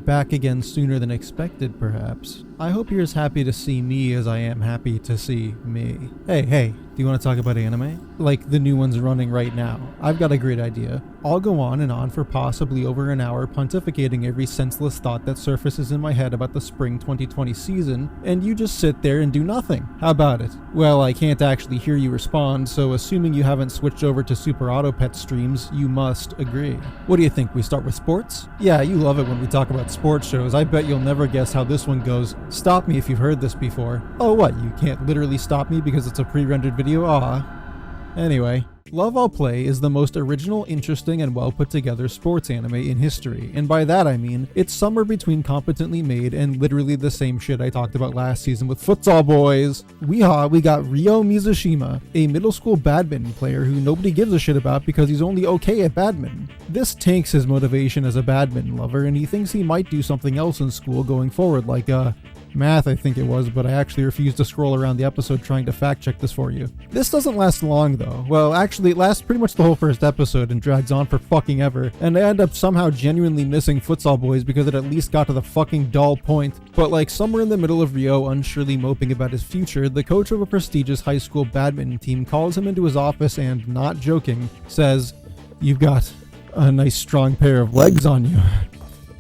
back again sooner than expected, perhaps. I hope you're as happy to see me as I am happy to see me. Hey, do you want to talk about anime? Like the new ones running right now. I've got a great idea. I'll go on and on for possibly over an hour pontificating every senseless thought that surfaces in my head about the spring 2020 season, and you just sit there and do nothing. How about it? Well, I can't actually hear you respond, so assuming you haven't switched over to Super Auto Pet streams, you must agree. What do you think, we start with sports? Yeah, you love it when we talk about sports shows. I bet you'll never guess how this one goes. Stop me if you've heard this before. Oh, what? You can't literally stop me because it's a pre-rendered video? Anyway, Love All Play is the most original, interesting, and well put together sports anime in history, and by that I mean, it's somewhere between competently made and literally the same shit I talked about last season with Futsal Boys. We got Ryo Mizushima, a middle school badminton player who nobody gives a shit about because he's only okay at badminton. This tanks his motivation as a badminton lover, and he thinks he might do something else in school going forward, like math, I think it was, but I actually refused to scroll around the episode trying to fact check this for you. This doesn't last long though. Well, actually it lasts pretty much the whole first episode and drags on for fucking ever, and I end up somehow genuinely missing Futsal Boys because it at least got to the fucking dull point. But like somewhere in the middle of Ryo unsurely moping about his future, the coach of a prestigious high school badminton team calls him into his office and, not joking, says, "You've got a nice strong pair of legs on you."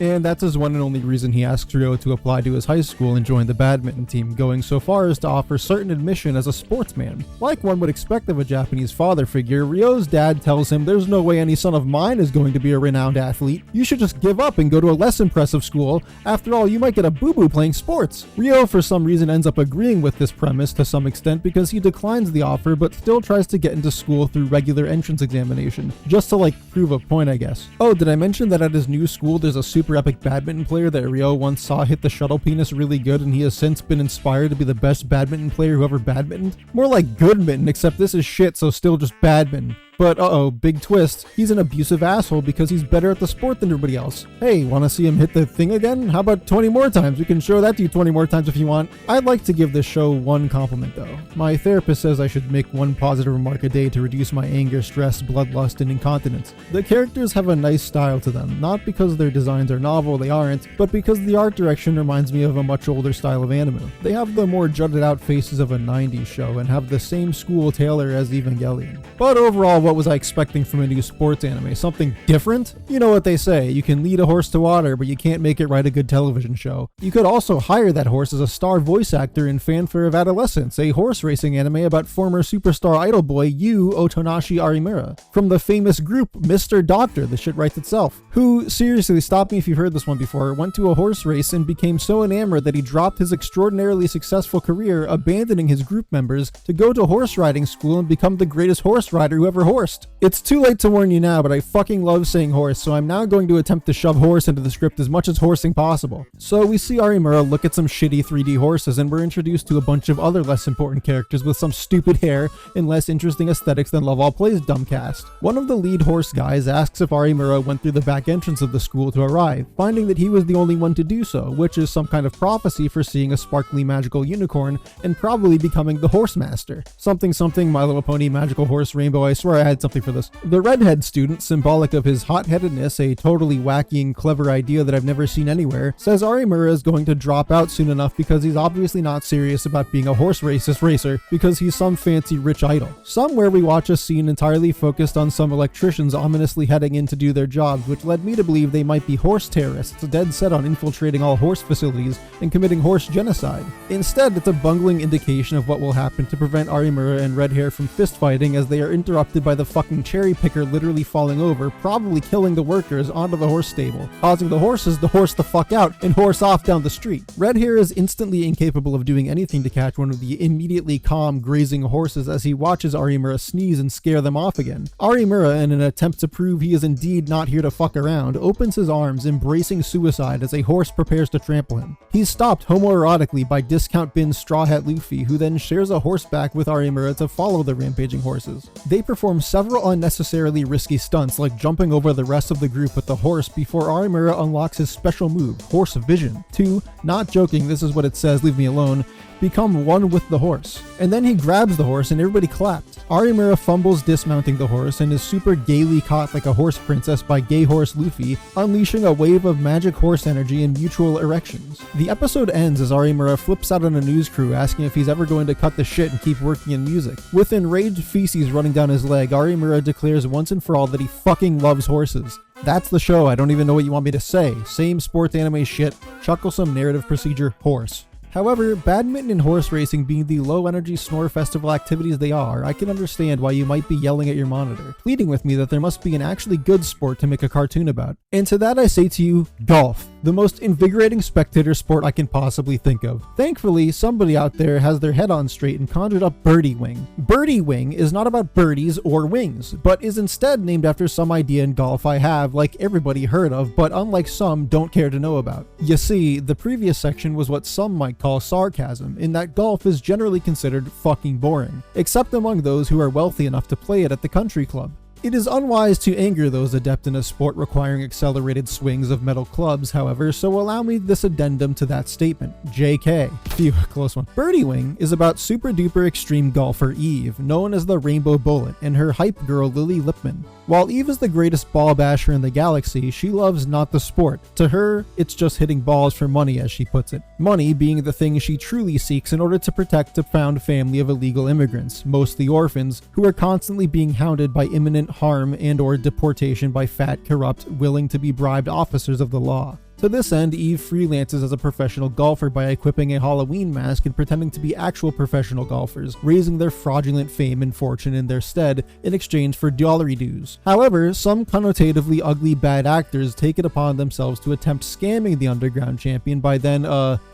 And that's his one and only reason he asks Ryo to apply to his high school and join the badminton team, going so far as to offer certain admission as a sportsman. Like one would expect of a Japanese father figure, Ryo's dad tells him there's no way any son of mine is going to be a renowned athlete. You should just give up and go to a less impressive school. After all, you might get a boo-boo playing sports. Ryo for some reason ends up agreeing with this premise to some extent because he declines the offer but still tries to get into school through regular entrance examination, just to like prove a point, I guess. Oh, did I mention that at his new school there's a super epic badminton player that Ryo once saw hit the shuttle penis really good, and he has since been inspired to be the best badminton player who ever badmintoned? More like goodminton, except this is shit, so still just badminton. But uh-oh, big twist. He's an abusive asshole because he's better at the sport than everybody else. Hey, wanna see him hit the thing again? How about 20 more times? We can show that to you 20 more times if you want. I'd like to give this show one compliment though. My therapist says I should make one positive remark a day to reduce my anger, stress, bloodlust, and incontinence. The characters have a nice style to them, not because their designs are novel, they aren't, but because the art direction reminds me of a much older style of anime. They have the more jutted out faces of a 90s show and have the same school tailor as Evangelion. But overall, what was I expecting from a new sports anime? Something different? You know what they say, you can lead a horse to water, but you can't make it write a good television show. You could also hire that horse as a star voice actor in Fanfare of Adolescence, a horse racing anime about former superstar idol boy Yu Otonashi Arimura, from the famous group Mr. Doctor, the shit writes itself, who, seriously, stop me if you've heard this one before, went to a horse race and became so enamored that he dropped his extraordinarily successful career, abandoning his group members, to go to horse riding school and become the greatest horse rider who ever horsed. It's too late to warn you now, but I fucking love saying horse, so I'm now going to attempt to shove horse into the script as much as horsing possible. So we see Arimura look at some shitty 3D horses, and we're introduced to a bunch of other less important characters with some stupid hair and less interesting aesthetics than Love All Play's dumb cast. One of the lead horse guys asks if Arimura went through the back entrance of the school to arrive, finding that he was the only one to do so, which is some kind of prophecy for seeing a sparkly magical unicorn and probably becoming the horse master. Something something My Little Pony magical horse rainbow, I swear I had something for this. The redhead student, symbolic of his hot-headedness, a totally wacky and clever idea that I've never seen anywhere, says Arimura is going to drop out soon enough because he's obviously not serious about being a horse racist racer because he's some fancy rich idol. Somewhere we watch a scene entirely focused on some electricians ominously heading in to do their jobs, which led me to believe they might be horse terrorists, dead set on infiltrating all horse facilities and committing horse genocide. Instead, it's a bungling indication of what will happen to prevent Arimura and Red Hair from fist fighting as they are interrupted by the fucking cherry picker literally falling over, probably killing the workers, onto the horse stable, causing the horses to horse the fuck out and horse off down the street. Red Hair is instantly incapable of doing anything to catch one of the immediately calm, grazing horses as he watches Arimura sneeze and scare them off again. Arimura, in an attempt to prove he is indeed not here to fuck around, opens his arms, embracing suicide as a horse prepares to trample him. He's stopped homoerotically by Discount Bin's Straw Hat Luffy, who then shares a horseback with Arimura to follow the rampaging horses. They perform several unnecessarily risky stunts, like jumping over the rest of the group with the horse before Arimura unlocks his special move, Horse Vision. 2, not joking, this is what it says, leave me alone, become one with the horse. And then he grabs the horse and everybody clapped. Arimura fumbles dismounting the horse and is super gaily caught like a horse princess by gay horse Luffy, unleashing a wave of magic horse energy and mutual erections. The episode ends as Arimura flips out on a news crew asking if he's ever going to cut the shit and keep working in music. With enraged feces running down his leg, Arimura declares once and for all that he fucking loves horses. That's the show. I don't even know what you want me to say. Same sports anime shit, chucklesome narrative procedure, horse. However, badminton and horse racing being the low-energy snore festival activities they are, I can understand why you might be yelling at your monitor, pleading with me that there must be an actually good sport to make a cartoon about. And to that I say to you, golf. The most invigorating spectator sport I can possibly think of. Thankfully, somebody out there has their head on straight and conjured up Birdie Wing. Birdie Wing is not about birdies or wings, but is instead named after some idea in golf I have, like everybody heard of, but unlike some, don't care to know about. You see, the previous section was what some might call sarcasm, in that golf is generally considered fucking boring, except among those who are wealthy enough to play it at the country club. It is unwise to anger those adept in a sport requiring accelerated swings of metal clubs, however, so allow me this addendum to that statement. JK. Phew, close one. Birdie Wing is about super duper extreme golfer Eve, known as the Rainbow Bullet, and her hype girl Lily Lipman. While Eve is the greatest ball basher in the galaxy, she loves not the sport. To her, it's just hitting balls for money, as she puts it. Money being the thing she truly seeks in order to protect a found family of illegal immigrants, mostly orphans, who are constantly being hounded by imminent harm and or deportation by fat, corrupt, willing to be bribed officers of the law. To this end, Eve freelances as a professional golfer by equipping a Halloween mask and pretending to be actual professional golfers, raising their fraudulent fame and fortune in their stead in exchange for dollary dues. However, some connotatively ugly bad actors take it upon themselves to attempt scamming the underground champion by then,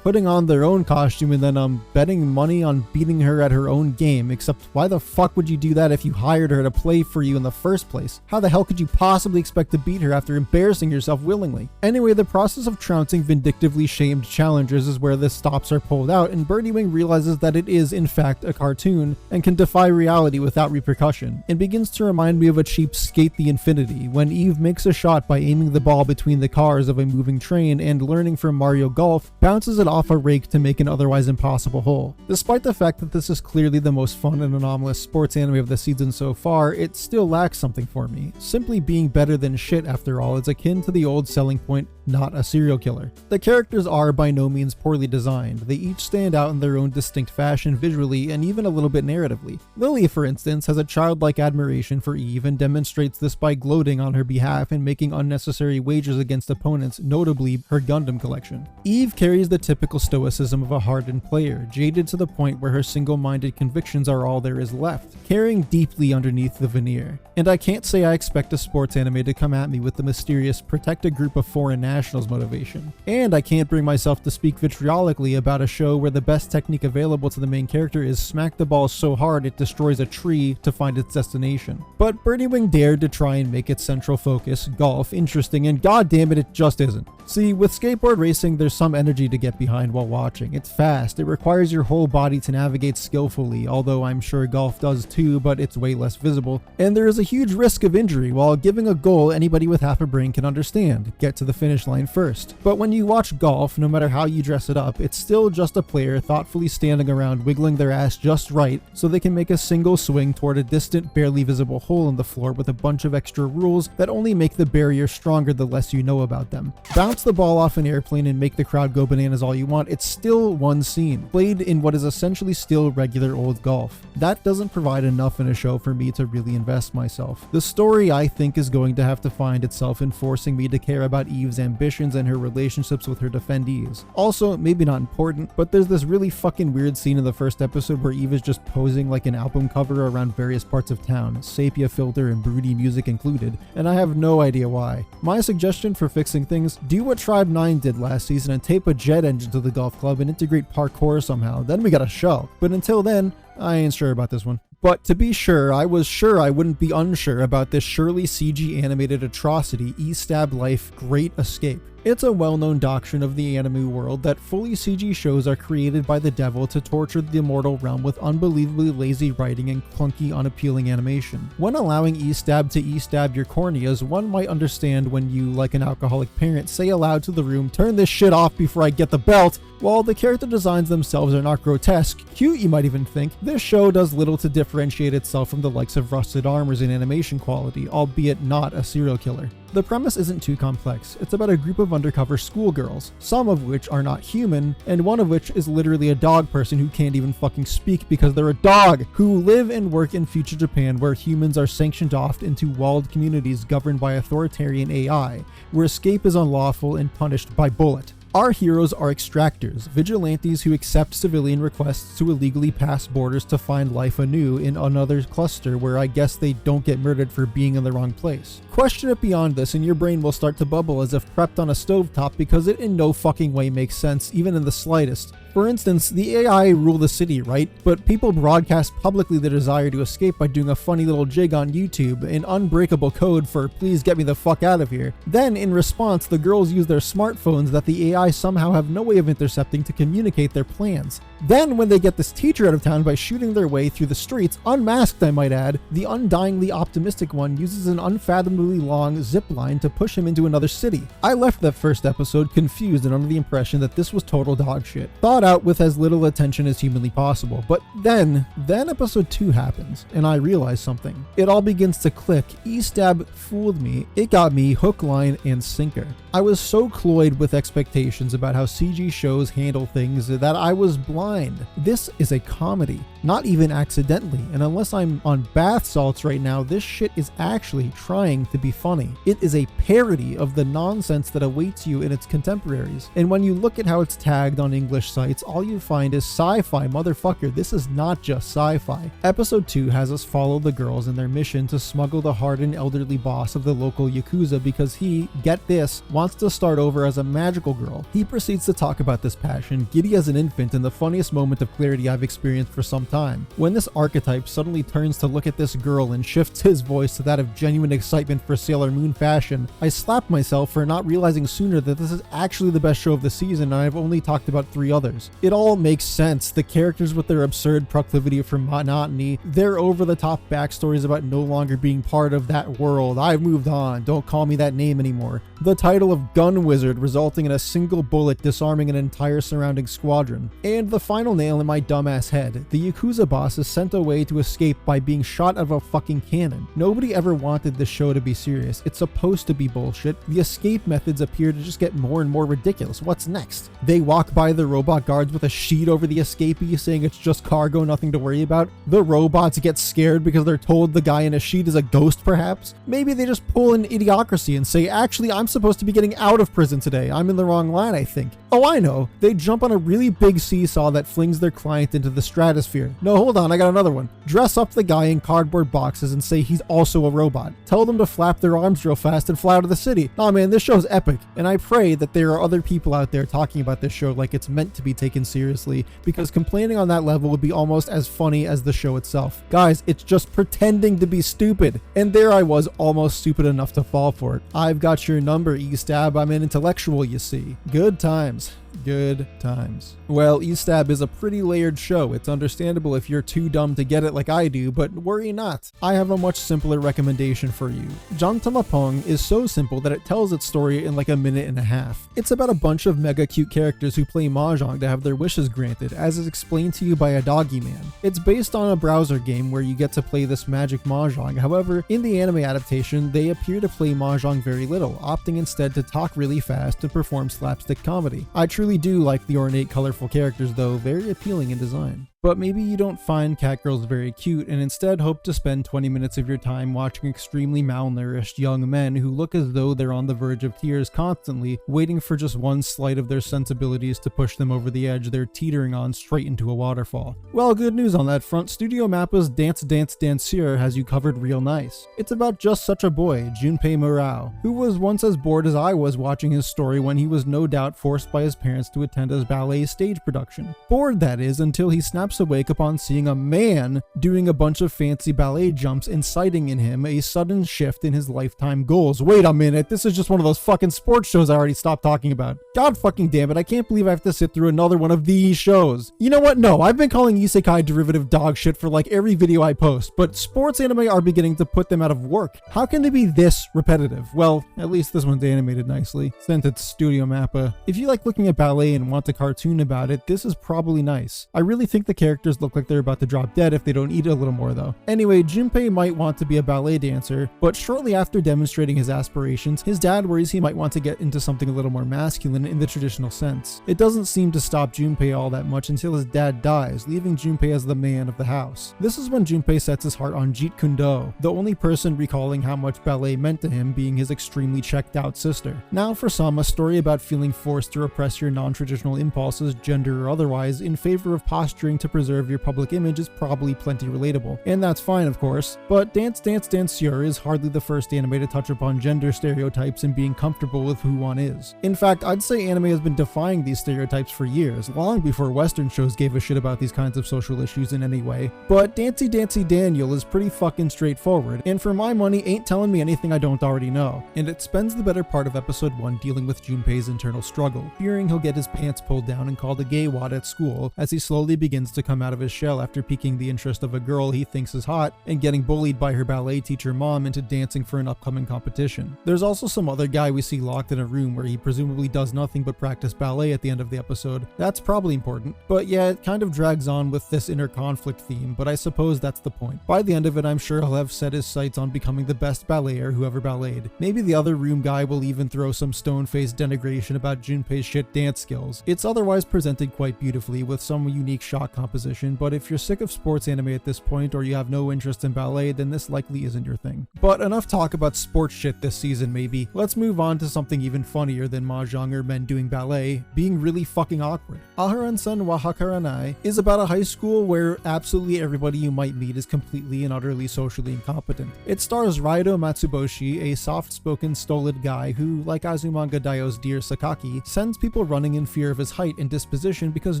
putting on their own costume and then, betting money on beating her at her own game, except why the fuck would you do that if you hired her to play for you in the first place? How the hell could you possibly expect to beat her after embarrassing yourself willingly? Anyway, the process of trouncing vindictively shamed challengers is where the stops are pulled out, and Birdie Wing realizes that it is in fact a cartoon and can defy reality without repercussion, and begins to remind me of a cheap Skate the Infinity, when Eve makes a shot by aiming the ball between the cars of a moving train and, learning from Mario Golf, bounces it off a rake to make an otherwise impossible hole. Despite the fact that this is clearly the most fun and anomalous sports anime of the season so far, it still lacks something for me. Simply being better than shit, after all, is akin to the old selling point, not a serial killer. The characters are by no means poorly designed. They each stand out in their own distinct fashion visually and even a little bit narratively. Lily, for instance, has a childlike admiration for Eve and demonstrates this by gloating on her behalf and making unnecessary wagers against opponents, notably her Gundam collection. Eve carries the typical stoicism of a hardened player, jaded to the point where her single-minded convictions are all there is left, carrying deeply underneath the veneer. And I can't say I expect a sports anime to come at me with the mysterious protect a group of foreign nationals motivation. And I can't bring myself to speak vitriolically about a show where the best technique available to the main character is smack the ball so hard it destroys a tree to find its destination. But Birdie Wing dared to try and make its central focus, golf, interesting, and goddammit it just isn't. See, with skateboard racing, there's some energy to get behind while watching. It's fast, it requires your whole body to navigate skillfully, although I'm sure golf does too, but it's way less visible. And there is a huge risk of injury, while giving a goal anybody with half a brain can understand. Get to the finish line first. But when you watch golf, no matter how you dress it up, it's still just a player thoughtfully standing around wiggling their ass just right so they can make a single swing toward a distant, barely visible hole in the floor with a bunch of extra rules that only make the barrier stronger the less you know about them. Bounce the ball off an airplane and make the crowd go bananas all you want, it's still one scene, played in what is essentially still regular old golf. That doesn't provide enough in a show for me to really invest myself. The story, I think, is going to have to find itself in forcing me to care about Eve's ambitions and her relationships with her defendees. Also, maybe not important, but there's this really fucking weird scene in the first episode where Eve is just posing like an album cover around various parts of town, sepia filter and broody music included, and I have no idea why. My suggestion for fixing things, do what Tribe 9 did last season and tape a jet engine to the golf club and integrate parkour somehow, then we got a show. But until then, I ain't sure about this one. But to be sure I wouldn't be unsure about this surely CG animated atrocity, Estab-Life Great Escape. It's a well-known doctrine of the anime world that fully CG shows are created by the devil to torture the immortal realm with unbelievably lazy writing and clunky, unappealing animation. When allowing Estab to Estab your corneas, one might understand when you, like an alcoholic parent, say aloud to the room, "Turn this shit off before I get the belt." While the character designs themselves are not grotesque, cute you might even think, this show does little to differentiate itself from the likes of Rusted Armors in animation quality, albeit not a serial killer. The premise isn't too complex. It's about a group of undercover schoolgirls, some of which are not human, and one of which is literally a dog person who can't even fucking speak because they're a dog, who live and work in future Japan where humans are sanctioned off into walled communities governed by authoritarian AI, where escape is unlawful and punished by bullet. Our heroes are extractors, vigilantes who accept civilian requests to illegally pass borders to find life anew in another cluster where I guess they don't get murdered for being in the wrong place. Question it beyond this and your brain will start to bubble as if prepped on a stovetop because it in no fucking way makes sense, even in the slightest. For instance, the AI rule the city, right? But people broadcast publicly their desire to escape by doing a funny little jig on YouTube, an unbreakable code for "please get me the fuck out of here." Then, in response, the girls use their smartphones that the AI somehow have no way of intercepting to communicate their plans. Then, when they get this teacher out of town by shooting their way through the streets, unmasked I might add, the undyingly optimistic one uses an unfathomably long zip line to push him into another city. I left that first episode confused and under the impression that this was total dog shit. Thought out with as little attention as humanly possible. But then episode 2 happens, and I realize something. It all begins to click. Estab fooled me. It got me hook, line, and sinker. I was so cloyed with expectations about how CG shows handle things that I was blind. This is a comedy, not even accidentally, and unless I'm on bath salts right now, this shit is actually trying to be funny. It is a parody of the nonsense that awaits you in its contemporaries, and when you look at how it's tagged on English sites, all you find is sci-fi, motherfucker. This is not just sci-fi. Episode 2 has us follow the girls in their mission to smuggle the hardened elderly boss of the local Yakuza because he, get this, wants to start over as a magical girl. He proceeds to talk about this passion, giddy as an infant, in the funniest moment of clarity I've experienced for some time. When this archetype suddenly turns to look at this girl and shifts his voice to that of genuine excitement for Sailor Moon fashion, I slap myself for not realizing sooner that this is actually the best show of the season and I've only talked about 3 others. It all makes sense. The characters with their absurd proclivity for monotony, their over-the-top backstories about no longer being part of that world. I've moved on. Don't call me that name anymore. The title of Gun Wizard resulting in a single bullet disarming an entire surrounding squadron. And the final nail in my dumbass head. The Yakuza boss is sent away to escape by being shot out of a fucking cannon. Nobody ever wanted this show to be serious. It's supposed to be bullshit. The escape methods appear to just get more and more ridiculous. What's next? They walk by the robot guards with a sheet over the escapee saying it's just cargo, nothing to worry about. The robots get scared because they're told the guy in a sheet is a ghost, perhaps. Maybe they just pull an Idiocracy and say, actually, I'm supposed to be getting out of prison today. I'm in the wrong line, I think. Oh, I know. They jump on a really big seesaw that flings their client into the stratosphere. No, hold on, I got another one. Dress up the guy in cardboard boxes and say he's also a robot. Tell them to flap their arms real fast and fly out of the city. Nah, man, this show's epic. And I pray that there are other people out there talking about this show like it's meant to be taken seriously, because complaining on that level would be almost as funny as the show itself. Guys, it's just pretending to be stupid. And there I was, almost stupid enough to fall for it. I've got your number, Estab. I'm an intellectual, you see. Good times. Good times. Well, Estab is a pretty layered show. It's understandable if you're too dumb to get it like I do, but worry not. I have a much simpler recommendation for you. Jantama Pong is so simple that it tells its story in like a minute and a half. It's about a bunch of mega cute characters who play mahjong to have their wishes granted, as is explained to you by a doggy man. It's based on a browser game where you get to play this magic mahjong. However, in the anime adaptation, they appear to play mahjong very little, opting instead to talk really fast and perform slapstick comedy. I truly do like the ornate, colorful characters though, very appealing in design. But maybe you don't find catgirls very cute and instead hope to spend 20 minutes of your time watching extremely malnourished young men who look as though they're on the verge of tears constantly, waiting for just one slight of their sensibilities to push them over the edge they're teetering on straight into a waterfall. Well, good news on that front. Studio Mappa's Dance Dance Danseur has you covered real nice. It's about just such a boy, Junpei Murao, who was once as bored as I was watching his story when he was no doubt forced by his parents to attend a ballet stage production. Bored, that is, until he snapped snaps awake upon seeing a man doing a bunch of fancy ballet jumps, inciting in him a sudden shift in his lifetime goals. Wait a minute, this is just one of those fucking sports shows I already stopped talking about. God fucking damn it, I can't believe I have to sit through another one of these shows. You know what? No, I've been calling isekai derivative dog shit for like every video I post, but sports anime are beginning to put them out of work. How can they be this repetitive? Well, at least this one's animated nicely, since it's Studio Mappa. If you like looking at ballet and want a cartoon about it, this is probably nice. I really think the characters look like they're about to drop dead if they don't eat a little more though. Anyway, Junpei might want to be a ballet dancer, but shortly after demonstrating his aspirations, his dad worries he might want to get into something a little more masculine in the traditional sense. It doesn't seem to stop Junpei all that much until his dad dies, leaving Junpei as the man of the house. This is when Junpei sets his heart on Jeet Kune Do, the only person recalling how much ballet meant to him, being his extremely checked out sister. Now for some, a story about feeling forced to repress your non-traditional impulses, gender or otherwise, in favor of posturing to preserve your public image is probably plenty relatable. And that's fine, of course, but Dance Dance Danseur is hardly the first anime to touch upon gender stereotypes and being comfortable with who one is. In fact, I'd say anime has been defying these stereotypes for years, long before Western shows gave a shit about these kinds of social issues in any way. But Dancy Dancy Daniel is pretty fucking straightforward, and for my money ain't telling me anything I don't already know. And it spends the better part of episode 1 dealing with Junpei's internal struggle, fearing he'll get his pants pulled down and called a gay wad at school as he slowly begins to come out of his shell after piquing the interest of a girl he thinks is hot and getting bullied by her ballet teacher mom into dancing for an upcoming competition. There's also some other guy we see locked in a room where he presumably does nothing but practice ballet at the end of the episode. That's probably important, but yeah, it kind of drags on with this inner conflict theme, but I suppose that's the point. By the end of it, I'm sure he'll have set his sights on becoming the best balletier who ever balleted. Maybe the other room guy will even throw some stone-faced denigration about Junpei's shit dance skills. It's otherwise presented quite beautifully with some unique shot composition, but if you're sick of sports anime at this point or you have no interest in ballet, then this likely isn't your thing. But enough talk about sports shit this season maybe. Let's move on to something even funnier than mahjong or men doing ballet being really fucking awkward. Aharen-san wa Hakaranai is about a high school where absolutely everybody you might meet is completely and utterly socially incompetent. It stars Raido Matsuboshi, a soft-spoken, stolid guy who, like Azumanga Daio's dear Sakaki, sends people running in fear of his height and disposition because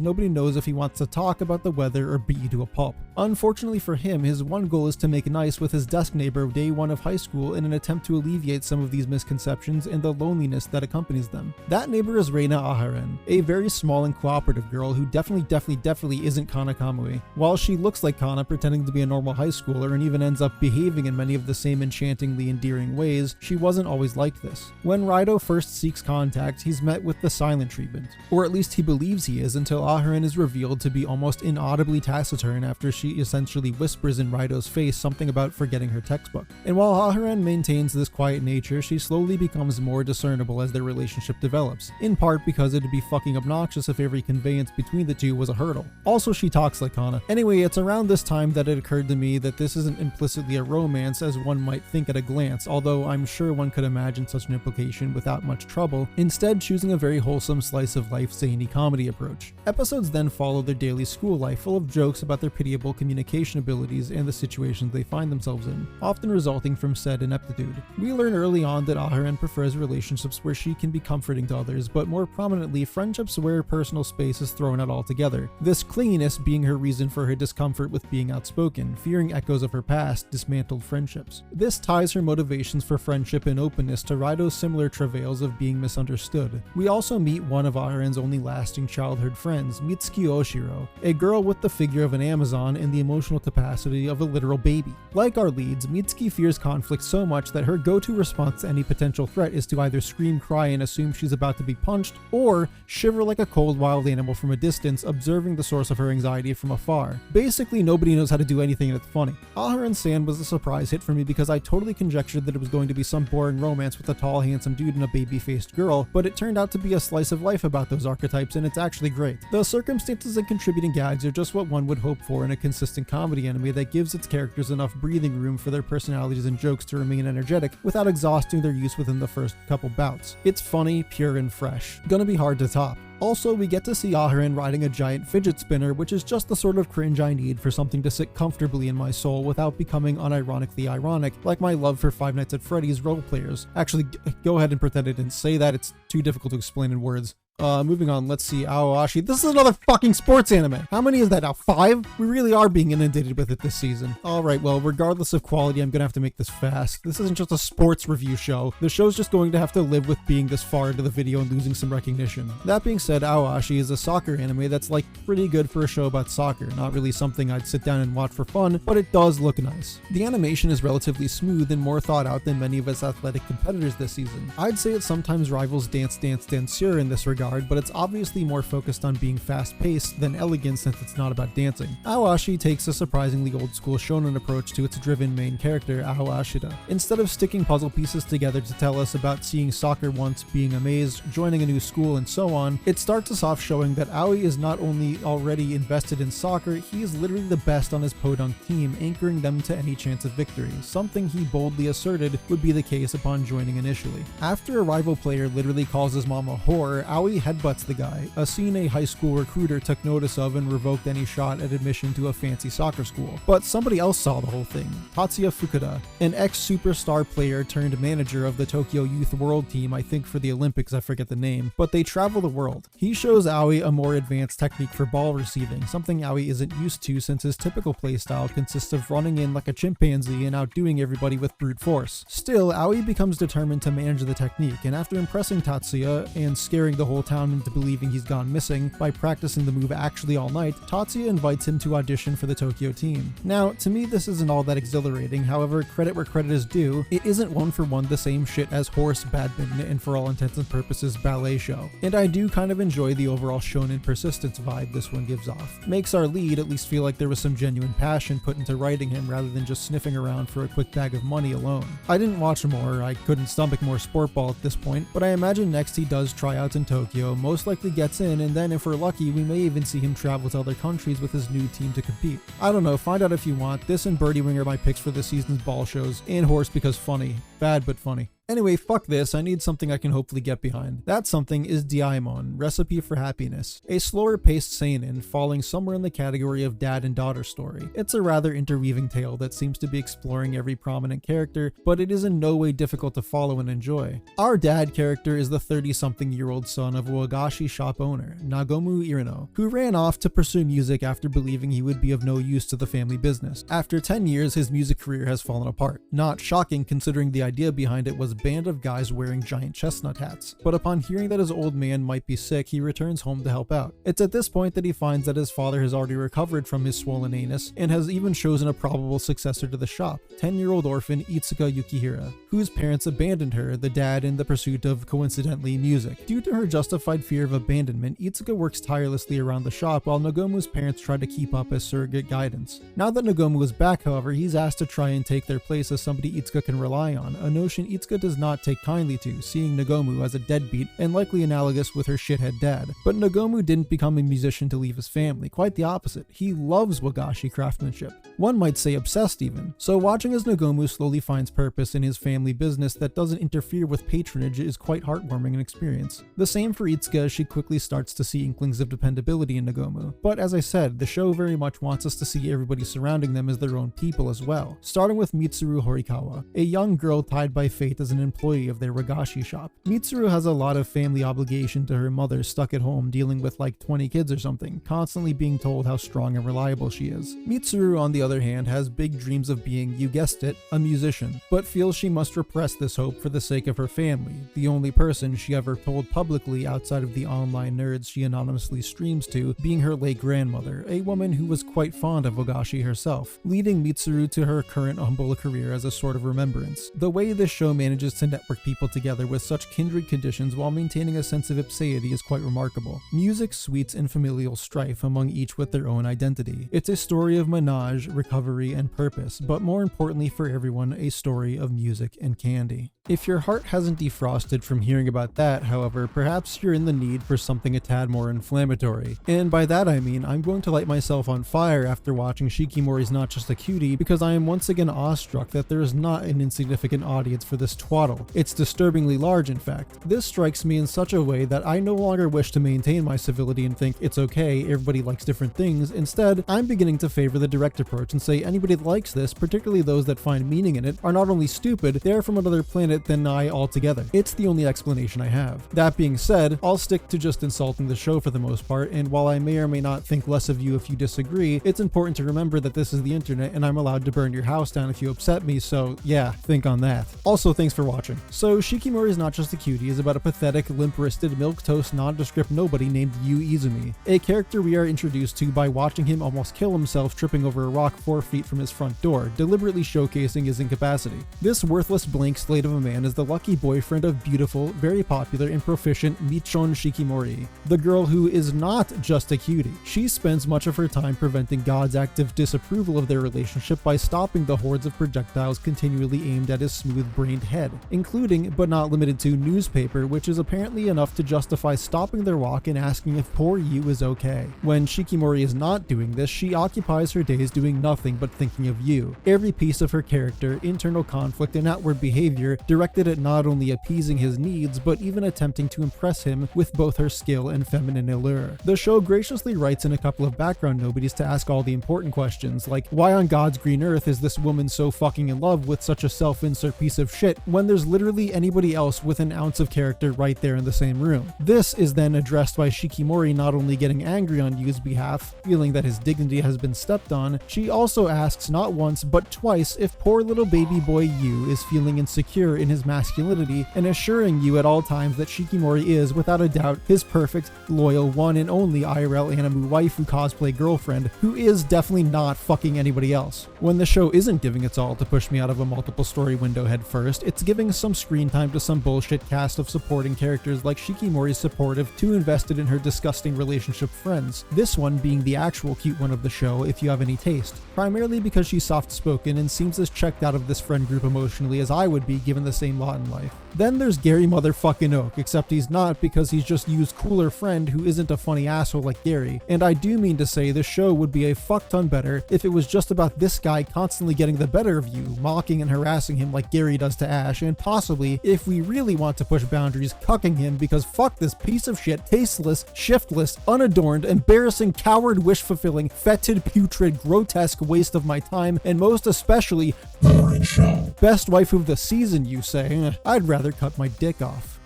nobody knows if he wants to talk about the weather or beat you to a pulp. Unfortunately for him, his one goal is to make nice with his desk neighbor day one of high school in an attempt to alleviate some of these misconceptions and the loneliness that accompanies them. That neighbor is Reina Aharen, a very small and cooperative girl who definitely isn't Kana Kamui. While she looks like Kana pretending to be a normal high schooler and even ends up behaving in many of the same enchantingly endearing ways, she wasn't always like this. When Raido first seeks contact, he's met with the silent treatment, or at least he believes he is, until Aharen is revealed to be almost inaudibly taciturn after she essentially whispers in Raido's face something about forgetting her textbook. And while Aharen maintains this quiet nature, she slowly becomes more discernible as their relationship develops, in part because it'd be fucking obnoxious if every conveyance between the two was a hurdle. Also, she talks like Kana. Anyway, it's around this time that it occurred to me that this isn't implicitly a romance as one might think at a glance, although I'm sure one could imagine such an implication without much trouble, instead choosing a very wholesome slice of life zany comedy approach. Episodes then follow their daily school life full of jokes about their pitiable communication abilities and the situations they find themselves in, often resulting from said ineptitude. We learn early on that Aharen prefers relationships where she can be comforting to others, but more prominently friendships where personal space is thrown out altogether, this clinginess being her reason for her discomfort with being outspoken, fearing echoes of her past dismantled friendships. This ties her motivations for friendship and openness to Raido's similar travails of being misunderstood. We also meet one of Aharen's only lasting childhood friends, Mitsuki Oshiro, a girl with the figure of an Amazon and the emotional capacity of a literal baby. Like our leads, Mitsuki fears conflict so much that her go-to response to any potential threat is to either scream, cry, and assume she's about to be punched, or shiver like a cold wild animal from a distance, observing the source of her anxiety from afar. Basically, nobody knows how to do anything and it's funny. Aharen-san was a surprise hit for me because I totally conjectured that it was going to be some boring romance with a tall, handsome dude and a baby-faced girl, but it turned out to be a slice of life about those archetypes, and it's actually great. The circumstances and contributing gags are just what one would hope for in a consistent comedy anime that gives its characters enough breathing room for their personalities and jokes to remain energetic without exhausting their use within the first couple bouts. It's funny, pure, and fresh. Gonna be hard to top. Also, we get to see Aharen riding a giant fidget spinner, which is just the sort of cringe I need for something to sit comfortably in my soul without becoming unironically ironic, like my love for Five Nights at Freddy's role players. Actually, go ahead and pretend I didn't say that, it's too difficult to explain in words. Moving on, let's see, aoashi. This is another fucking sports anime. How many is that now? 5? We really are being inundated with it this season. Alright, well, regardless of quality, I'm gonna have to make this fast. This isn't just a sports review show. The show's just going to have to live with being this far into the video and losing some recognition. That being said, aoashi is a soccer anime that's like pretty good for a show about soccer. Not really something I'd sit down and watch for fun, but it does look nice. The animation is relatively smooth and more thought out than many of its athletic competitors this season. I'd say it sometimes rivals Danseur in this regard, but it's obviously more focused on being fast-paced than elegant since it's not about dancing. aoashi takes a surprisingly old-school shonen approach to its driven main character, Aoashida. Instead of sticking puzzle pieces together to tell us about seeing soccer once, being amazed, joining a new school, and so on, it starts us off showing that Aoi is not only already invested in soccer, he is literally the best on his podunk team, anchoring them to any chance of victory, something he boldly asserted would be the case upon joining initially. After a rival player literally calls his mom a whore, Aoi headbutts the guy, a scene a high school recruiter took notice of and revoked any shot at admission to a fancy soccer school. But somebody else saw the whole thing. Tatsuya Fukuda, an ex-superstar player turned manager of the Tokyo Youth World Team, I think for the Olympics, I forget the name, but they travel the world. He shows Aoi a more advanced technique for ball receiving, something Aoi isn't used to since his typical playstyle consists of running in like a chimpanzee and outdoing everybody with brute force. Still, Aoi becomes determined to manage the technique, and after impressing Tatsuya and scaring the whole town into believing he's gone missing by practicing the move actually all night, Tatsuya invites him to audition for the Tokyo team. Now, to me this isn't all that exhilarating, however, credit where credit is due, it isn't one for one the same shit as horse badminton and for all intents and purposes ballet show. And I do kind of enjoy the overall shonen persistence vibe this one gives off. Makes our lead at least feel like there was some genuine passion put into writing him rather than just sniffing around for a quick bag of money alone. I didn't watch more, I couldn't stomach more sport ball at this point, but I imagine next he does tryouts in Tokyo, most likely gets in, and then if we're lucky we may even see him travel to other countries with his new team to compete. I don't know, find out if you want. This and Birdie Wing are my picks for this season's ball shows, and horse because funny. Bad but funny. Anyway, fuck this, I need something I can hopefully get behind. That something is Deaimon, Recipe for Happiness, a slower paced seinen falling somewhere in the category of dad and daughter story. It's a rather interweaving tale that seems to be exploring every prominent character, but it is in no way difficult to follow and enjoy. Our dad character is the 30-something-year-old son of a wagashi shop owner, Nagomu Irino, who ran off to pursue music after believing he would be of no use to the family business. After 10 years, his music career has fallen apart. Not shocking considering the idea behind it was a band of guys wearing giant chestnut hats, but upon hearing that his old man might be sick, he returns home to help out. It's at this point that he finds that his father has already recovered from his swollen anus and has even chosen a probable successor to the shop, 10-year-old orphan Itsuka Yukihira, whose parents abandoned her, the dad, in the pursuit of, coincidentally, music. Due to her justified fear of abandonment, Itsuka works tirelessly around the shop while Nogomu's parents try to keep up as surrogate guidance. Now that Nogomu is back, however, he's asked to try and take their place as somebody Itsuka can rely on, a notion Itsuka does not take kindly to, seeing Nogomu as a deadbeat and likely analogous with her shithead dad. But Nogomu didn't become a musician to leave his family, quite the opposite. He loves wagashi craftsmanship. One might say obsessed even. So watching as Nogomu slowly finds purpose in his family business that doesn't interfere with patronage is quite heartwarming an experience. The same for Itsuka as she quickly starts to see inklings of dependability in Nogomu. But as I said, the show very much wants us to see everybody surrounding them as their own people as well, starting with Mitsuru Horikawa, a young girl tied by fate as an employee of their wagashi shop. Mitsuru has a lot of family obligation to her mother stuck at home dealing with like 20 kids or something, constantly being told how strong and reliable she is. Mitsuru, on the other hand, has big dreams of being, you guessed it, a musician, but feels she must repress this hope for the sake of her family, the only person she ever told publicly outside of the online nerds she anonymously streams to being her late grandmother, a woman who was quite fond of wagashi herself, leading Mitsuru to her current humble career as a sort of remembrance. The way this show manages to network people together with such kindred conditions while maintaining a sense of ipseity is quite remarkable. Music, sweets, and familial strife among each with their own identity. It's a story of menage, recovery, and purpose, but more importantly for everyone, a story of music and candy. If your heart hasn't defrosted from hearing about that, however, perhaps you're in the need for something a tad more inflammatory. And by that I mean, I'm going to light myself on fire after watching Shikimori's Not Just a Cutie, because I am once again awestruck that there is not an insignificant audience for this twaddle. It's disturbingly large, in fact. This strikes me in such a way that I no longer wish to maintain my civility and think it's okay, everybody likes different things. Instead, I'm beginning to favor the direct approach and say anybody that likes this, particularly those that find meaning in it, are not only stupid, they're from another planet than I altogether. It's the only explanation I have. That being said, I'll stick to just insulting the show for the most part, and while I may or may not think less of you if you disagree, it's important to remember that this is the internet and I'm allowed to burn your house down if you upset me, so yeah, think on that. Also, thanks for watching. So Shikimori is not just a cutie, is about a pathetic, limp-wristed, milquetoast, nondescript nobody named Yu Izumi, a character we are introduced to by watching him almost kill himself tripping over a rock 4 feet from his front door, deliberately showcasing his incapacity. This worthless blank slate of a man is the lucky boyfriend of beautiful, very popular, and proficient Michon Shikimori, the girl who is not just a cutie. She spends much of her time preventing God's active disapproval of their relationship by stopping the hordes of projectiles continually aimed at his smooth-brained head, including, but not limited to, newspaper, which is apparently enough to justify stopping their walk and asking if poor Yu is okay. When Shikimori is not doing this, she occupies her days doing nothing but thinking of Yu. Every piece of her character, internal conflict, and outward behavior directed at not only appeasing his needs, but even attempting to impress him with both her skill and feminine allure. The show graciously writes in a couple of background nobodies to ask all the important questions, like why on God's green earth is this woman so fucking in love with such a self-insert piece of shit when there's literally anybody else with an ounce of character right there in the same room. This is then addressed by Shikimori not only getting angry on Yu's behalf, feeling that his dignity has been stepped on, she also asks not once but twice if poor little baby boy Yu is feeling insecure in his masculinity, and assuring Yu at all times that Shikimori is, without a doubt, his perfect, loyal, one and only IRL anime waifu cosplay girlfriend, who is definitely not fucking anybody else. When the show isn't giving its all to push me out of a multiple story window head first, it's giving some screen time to some bullshit cast of supporting characters like Shikimori's supportive, too invested in her disgusting relationship friends, this one being the actual cute one of the show if you have any taste, primarily because she's soft-spoken and seems as checked out of this friend group emotionally as I would be given the same lot in life. Then there's Gary motherfucking Oak, except he's not because he's just Yu's cooler friend who isn't a funny asshole like Gary, and I do mean to say the show would be a fuck ton better if it was just about this guy constantly getting the better of Yu, mocking and harassing him like Gary does to Ash, and possibly, if we really want to push boundaries, cucking him because fuck this piece of shit, tasteless, shiftless, unadorned, embarrassing, coward, wish-fulfilling, fetid, putrid, grotesque waste of my time, and most especially, best waifu of the season, you say? I'd rather cut my dick off.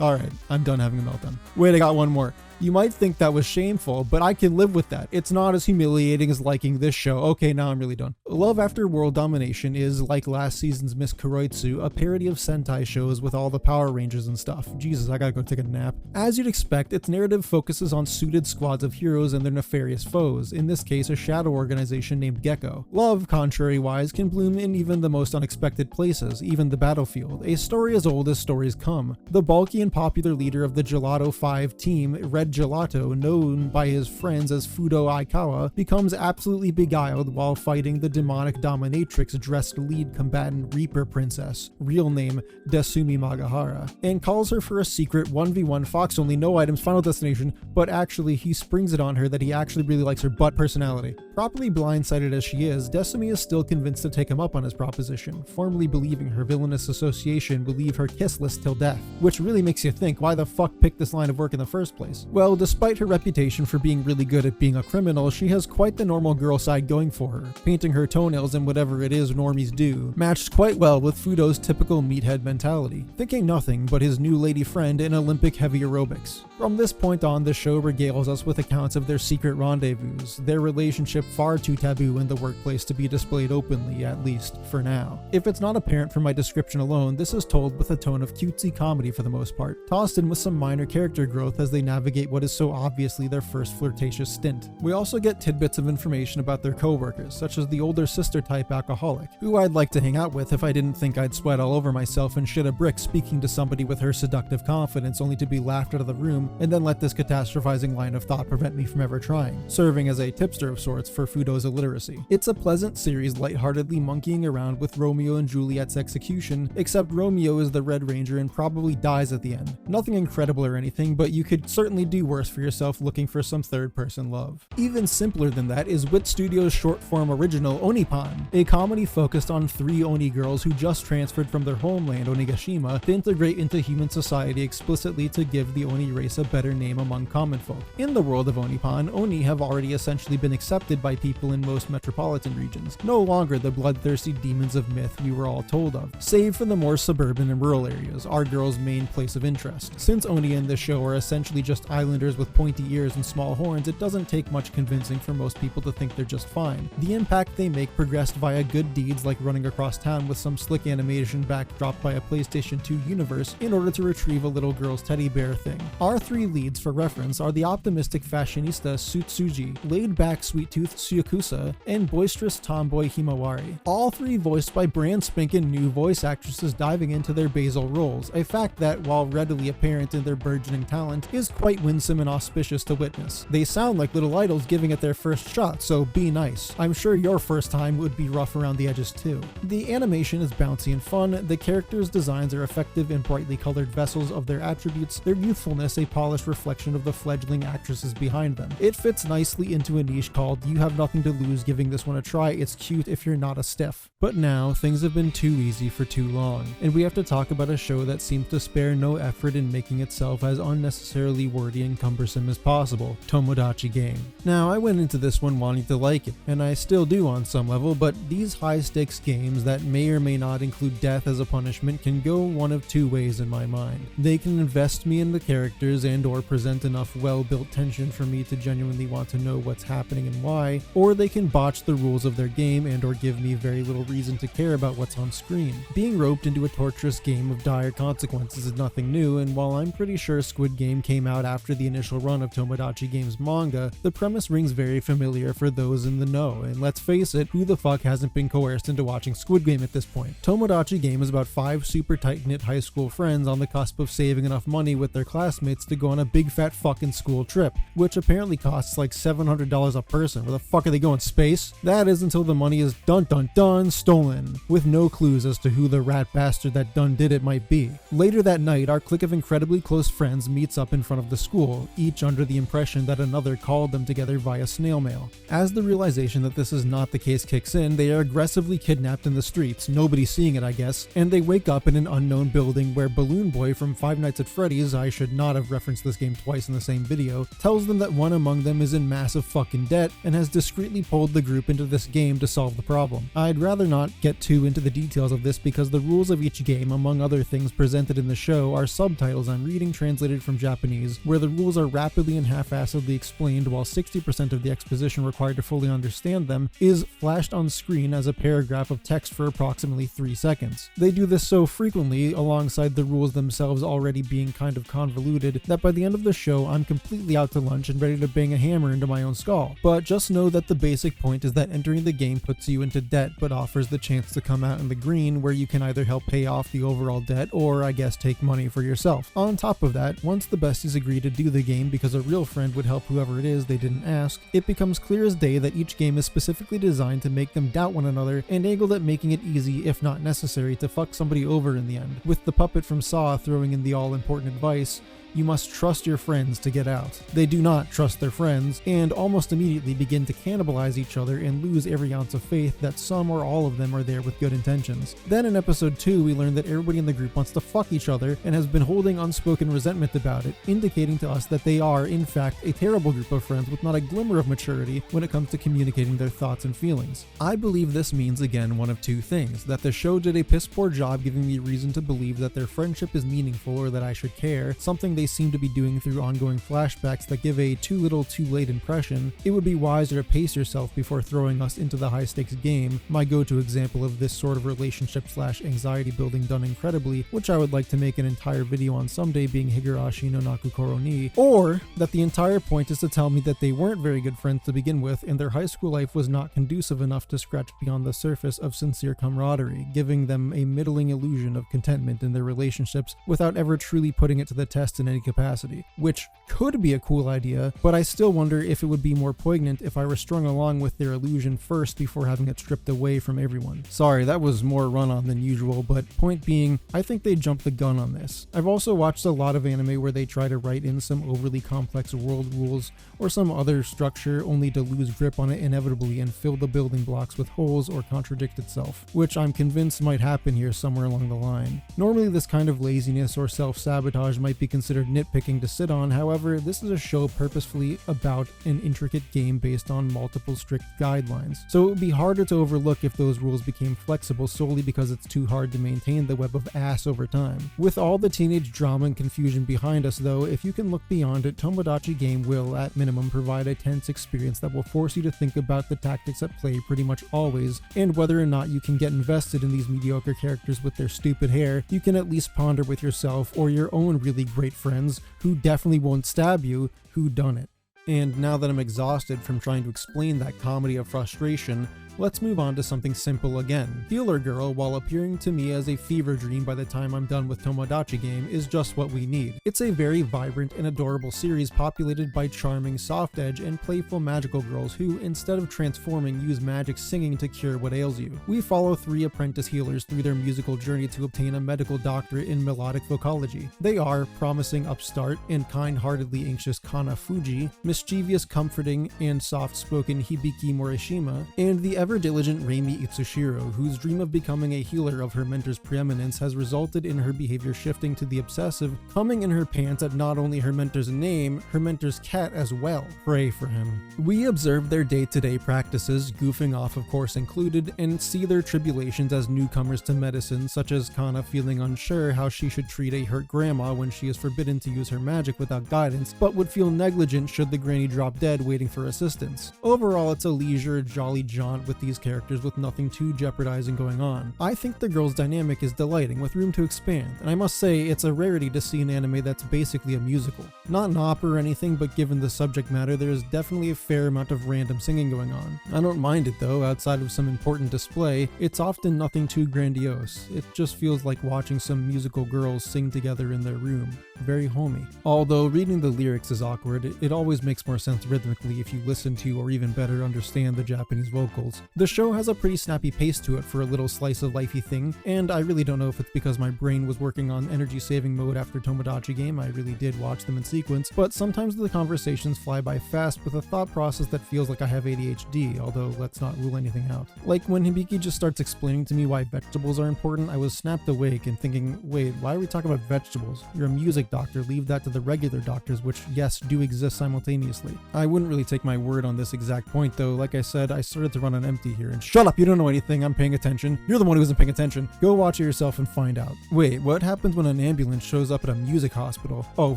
Alright, I'm done having a meltdown. Wait, I got one more. You might think that was shameful, but I can live with that. It's not as humiliating as liking this show. Okay, now I'm really done. Love After World Domination is, like last season's Miss Kuroitsu, a parody of Sentai shows with all the Power Rangers and stuff. Jesus, I gotta go take a nap. As you'd expect, its narrative focuses on suited squads of heroes and their nefarious foes, in this case a shadow organization named Gecko. Love, contrary-wise, can bloom in even the most unexpected places, even the battlefield, a story as old as stories come. The bulky and popular leader of the Gelato 5 team, Red Gelato, known by his friends as Fudo Aikawa, becomes absolutely beguiled while fighting the demonic dominatrix dressed lead combatant Reaper Princess, real name Desumi Magahara, and calls her for a secret 1v1 Fox only no items final destination, but actually he springs it on her that he actually really likes her butt personality. Properly blindsided as she is, Desumi is still convinced to take him up on his proposition, firmly believing her villainous association will leave her kissless till death, which really makes you think why the fuck pick this line of work in the first place. Well, despite her reputation for being really good at being a criminal, she has quite the normal girl side going for her, painting her toenails in whatever it is normies do, matched quite well with Fudo's typical meathead mentality, thinking nothing but his new lady friend in Olympic heavy aerobics. From this point on, the show regales us with accounts of their secret rendezvous, their relationship far too taboo in the workplace to be displayed openly, at least for now. If it's not apparent from my description alone, this is told with a tone of cutesy comedy for the most part, tossed in with some minor character growth as they navigate what is so obviously their first flirtatious stint. We also get tidbits of information about their co-workers, such as the older sister type alcoholic, who I'd like to hang out with if I didn't think I'd sweat all over myself and shit a brick speaking to somebody with her seductive confidence only to be laughed out of the room and then let this catastrophizing line of thought prevent me from ever trying, serving as a tipster of sorts for Fudo's illiteracy. It's a pleasant series lightheartedly monkeying around with Romeo and Juliet's execution, except Romeo is the Red Ranger and probably dies at the end. Nothing incredible or anything, but you could certainly do worse for yourself looking for some third-person love. Even simpler than that is Wit Studios' short-form original Onipan, a comedy focused on 3 Oni girls who just transferred from their homeland Onigashima to integrate into human society explicitly to give the Oni race a better name among common folk. In the world of Onipan, Oni have already essentially been accepted by people in most metropolitan regions, no longer the bloodthirsty demons of myth we were all told of, save for the more suburban and rural areas, our girls' main place of interest. Since Oni in this show are essentially just islanders with pointy ears and small horns, it doesn't take much convincing for most people to think they're just fine. The impact they make progressed via good deeds like running across town with some slick animation backdropped by a PlayStation 2 universe in order to retrieve a little girl's teddy bear thing. Our 3 leads, for reference, are the optimistic fashionista Sutsuji, laid-back sweet-toothed Tsuyakusa, and boisterous tomboy Himawari. All 3 voiced by brand spanking new voice actresses diving into their basal roles, a fact that, while readily apparent in their burgeoning talent, is quite winsome and auspicious to witness. They sound like little idols giving it their first shot, so be nice. I'm sure your first time would be rough around the edges too. The animation is bouncy and fun, the characters' designs are effective and brightly colored vessels of their attributes, their youthfulness a polished reflection of the fledgling actresses behind them. It fits nicely into a niche called "You Have Nothing to Lose Giving This One a Try, It's Cute If You're Not a Stiff." But now, things have been too easy for too long, and we have to talk about a show that seems to spare no effort in making itself as unnecessarily wordy and cumbersome as possible, Tomodachi Game. Now, I went into this one wanting to like it, and I still do on some level, but these high-stakes games that may or may not include death as a punishment can go one of 2 ways in my mind. They can invest me in the characters and or present enough well-built tension for me to genuinely want to know what's happening and why, or they can botch the rules of their game and or give me very little reason to care about what's on screen. Being roped into a torturous game of dire consequences is nothing new, and while I'm pretty sure Squid Game came out after the initial run of Tomodachi Game's manga, the premise rings very familiar for those in the know, and let's face it, who the fuck hasn't been coerced into watching Squid Game at this point? Tomodachi Game is about 5 super tight-knit high school friends on the cusp of saving enough money with their classmates to go on a big fat fucking school trip, which apparently costs like $700 a person. Where the fuck are they going, space? That is until the money is dun dun dun stolen, with no clues as to who the rat bastard that done did it might be. Later that night, our clique of incredibly close friends meets up in front of the school, each under the impression that another called them together via snail mail. As the realization that this is not the case kicks in, they are aggressively kidnapped in the streets, nobody seeing it I guess, and they wake up in an unknown building where Balloon Boy from Five Nights at Freddy's, I should not have referenced this game twice in the same video, tells them that one among them is in massive fucking debt and has discreetly pulled the group into this game to solve the problem. I'd rather not get too into the details of this because the rules of each game, among other things presented in the show, are subtitles I'm reading translated from Japanese, where the rules are rapidly and half-assedly explained while 60% of the exposition required to fully understand them is flashed on screen as a paragraph of text for approximately 3 seconds. They do this so frequently, alongside the rules themselves already being kind of convoluted, that by the end of the show I'm completely out to lunch and ready to bang a hammer into my own skull. But just know that the basic point is that entering the game puts you into debt but offers the chance to come out in the green, where you can either help pay off the overall debt or I guess take money for yourself. On top of that, once the besties agree to do the game because a real friend would help whoever it is they didn't ask, it becomes clear as day that each game is specifically designed to make them doubt one another and angled at making it easy, if not necessary, to fuck somebody over in the end, with the puppet from Saw throwing in the all-important advice, "You must trust your friends to get out." They do not trust their friends, and almost immediately begin to cannibalize each other and lose every ounce of faith that some or all of them are there with good intentions. Then in episode 2, we learn that everybody in the group wants to fuck each other and has been holding unspoken resentment about it, indicating to us that they are, in fact, a terrible group of friends with not a glimmer of maturity when it comes to communicating their thoughts and feelings. I believe this means, again, one of 2 things: that the show did a piss poor job giving me reason to believe that their friendship is meaningful or that I should care, something they seem to be doing through ongoing flashbacks that give a too little too late impression. It would be wiser to pace yourself before throwing us into the high stakes game, my go-to example of this sort of relationship / anxiety building done incredibly, which I would like to make an entire video on someday, being Higurashi no Nakukoro ni, or that the entire point is to tell me that they weren't very good friends to begin with and their high school life was not conducive enough to scratch beyond the surface of sincere camaraderie, giving them a middling illusion of contentment in their relationships without ever truly putting it to the test in any capacity, which could be a cool idea, but I still wonder if it would be more poignant if I were strung along with their illusion first before having it stripped away from everyone. Sorry, that was more run-on than usual, but point being, I think they jumped the gun on this. I've also watched a lot of anime where they try to write in some overly complex world rules or some other structure only to lose grip on it inevitably and fill the building blocks with holes or contradict itself, which I'm convinced might happen here somewhere along the line. Normally this kind of laziness or self-sabotage might be considered nitpicking to sit on, however, this is a show purposefully about an intricate game based on multiple strict guidelines, so it would be harder to overlook if those rules became flexible solely because it's too hard to maintain the web of ass over time. With all the teenage drama and confusion behind us though, if you can look beyond it, Tomodachi Game will, at minimum, provide a tense experience that will force you to think about the tactics at play pretty much always, and whether or not you can get invested in these mediocre characters with their stupid hair, you can at least ponder with yourself or your own really great friends, who definitely won't stab you, who done it. And now that I'm exhausted from trying to explain that comedy of frustration, let's move on to something simple again. Healer Girl, while appearing to me as a fever dream by the time I'm done with Tomodachi Game, is just what we need. It's a very vibrant and adorable series populated by charming, soft-edge, and playful magical girls who, instead of transforming, use magic singing to cure what ails you. We follow 3 apprentice healers through their musical journey to obtain a medical doctorate in melodic vocology. They are promising upstart and kind-heartedly anxious Kana Fuji, mischievous, comforting, and soft-spoken Hibiki Morishima, and the ever-diligent Reimi Itsushiro, whose dream of becoming a healer of her mentor's preeminence has resulted in her behavior shifting to the obsessive, coming in her pants at not only her mentor's name, her mentor's cat as well. Pray for him. We observe their day-to-day practices, goofing off of course included, and see their tribulations as newcomers to medicine, such as Kana feeling unsure how she should treat a hurt grandma when she is forbidden to use her magic without guidance, but would feel negligent should the granny drop dead waiting for assistance. Overall, it's a leisure, jolly jaunt with these characters with nothing too jeopardizing going on. I think the girls' dynamic is delighting, with room to expand, and I must say it's a rarity to see an anime that's basically a musical. Not an opera or anything, but given the subject matter, there is definitely a fair amount of random singing going on. I don't mind it though, outside of some important display, it's often nothing too grandiose. It just feels like watching some musical girls sing together in their room. Very homey. Although reading the lyrics is awkward, it always makes more sense rhythmically if you listen to or even better understand the Japanese vocals. The show has a pretty snappy pace to it for a little slice of lifey thing, and I really don't know if it's because my brain was working on energy saving mode after Tomodachi Game. I really did watch them in sequence, but sometimes the conversations fly by fast with a thought process that feels like I have ADHD, although let's not rule anything out. Like when Hibiki just starts explaining to me why vegetables are important, I was snapped awake and thinking, wait, why are we talking about vegetables? You're a music doctor, leave that to the regular doctors, which yes, do exist simultaneously. I wouldn't really take my word on this exact point though. Like I said, I started to run on empty here, and shut up, you don't know anything, I'm paying attention. You're the one who isn't paying attention. Go watch it yourself and find out. Wait, what happens when an ambulance shows up at a music hospital? Oh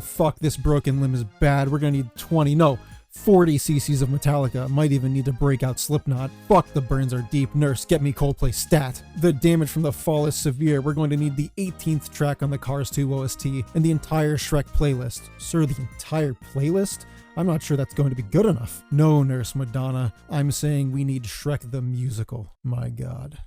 fuck, this broken limb is bad. We're gonna need 40 cc's of Metallica. Might even need to break out Slipknot. Fuck, the burns are deep. Nurse, get me Coldplay stat. The damage from the fall is severe. We're going to need the 18th track on the Cars 2 OST and the entire Shrek playlist. Sir, the entire playlist? I'm not sure that's going to be good enough. No, Nurse Madonna. I'm saying we need Shrek the musical. My god.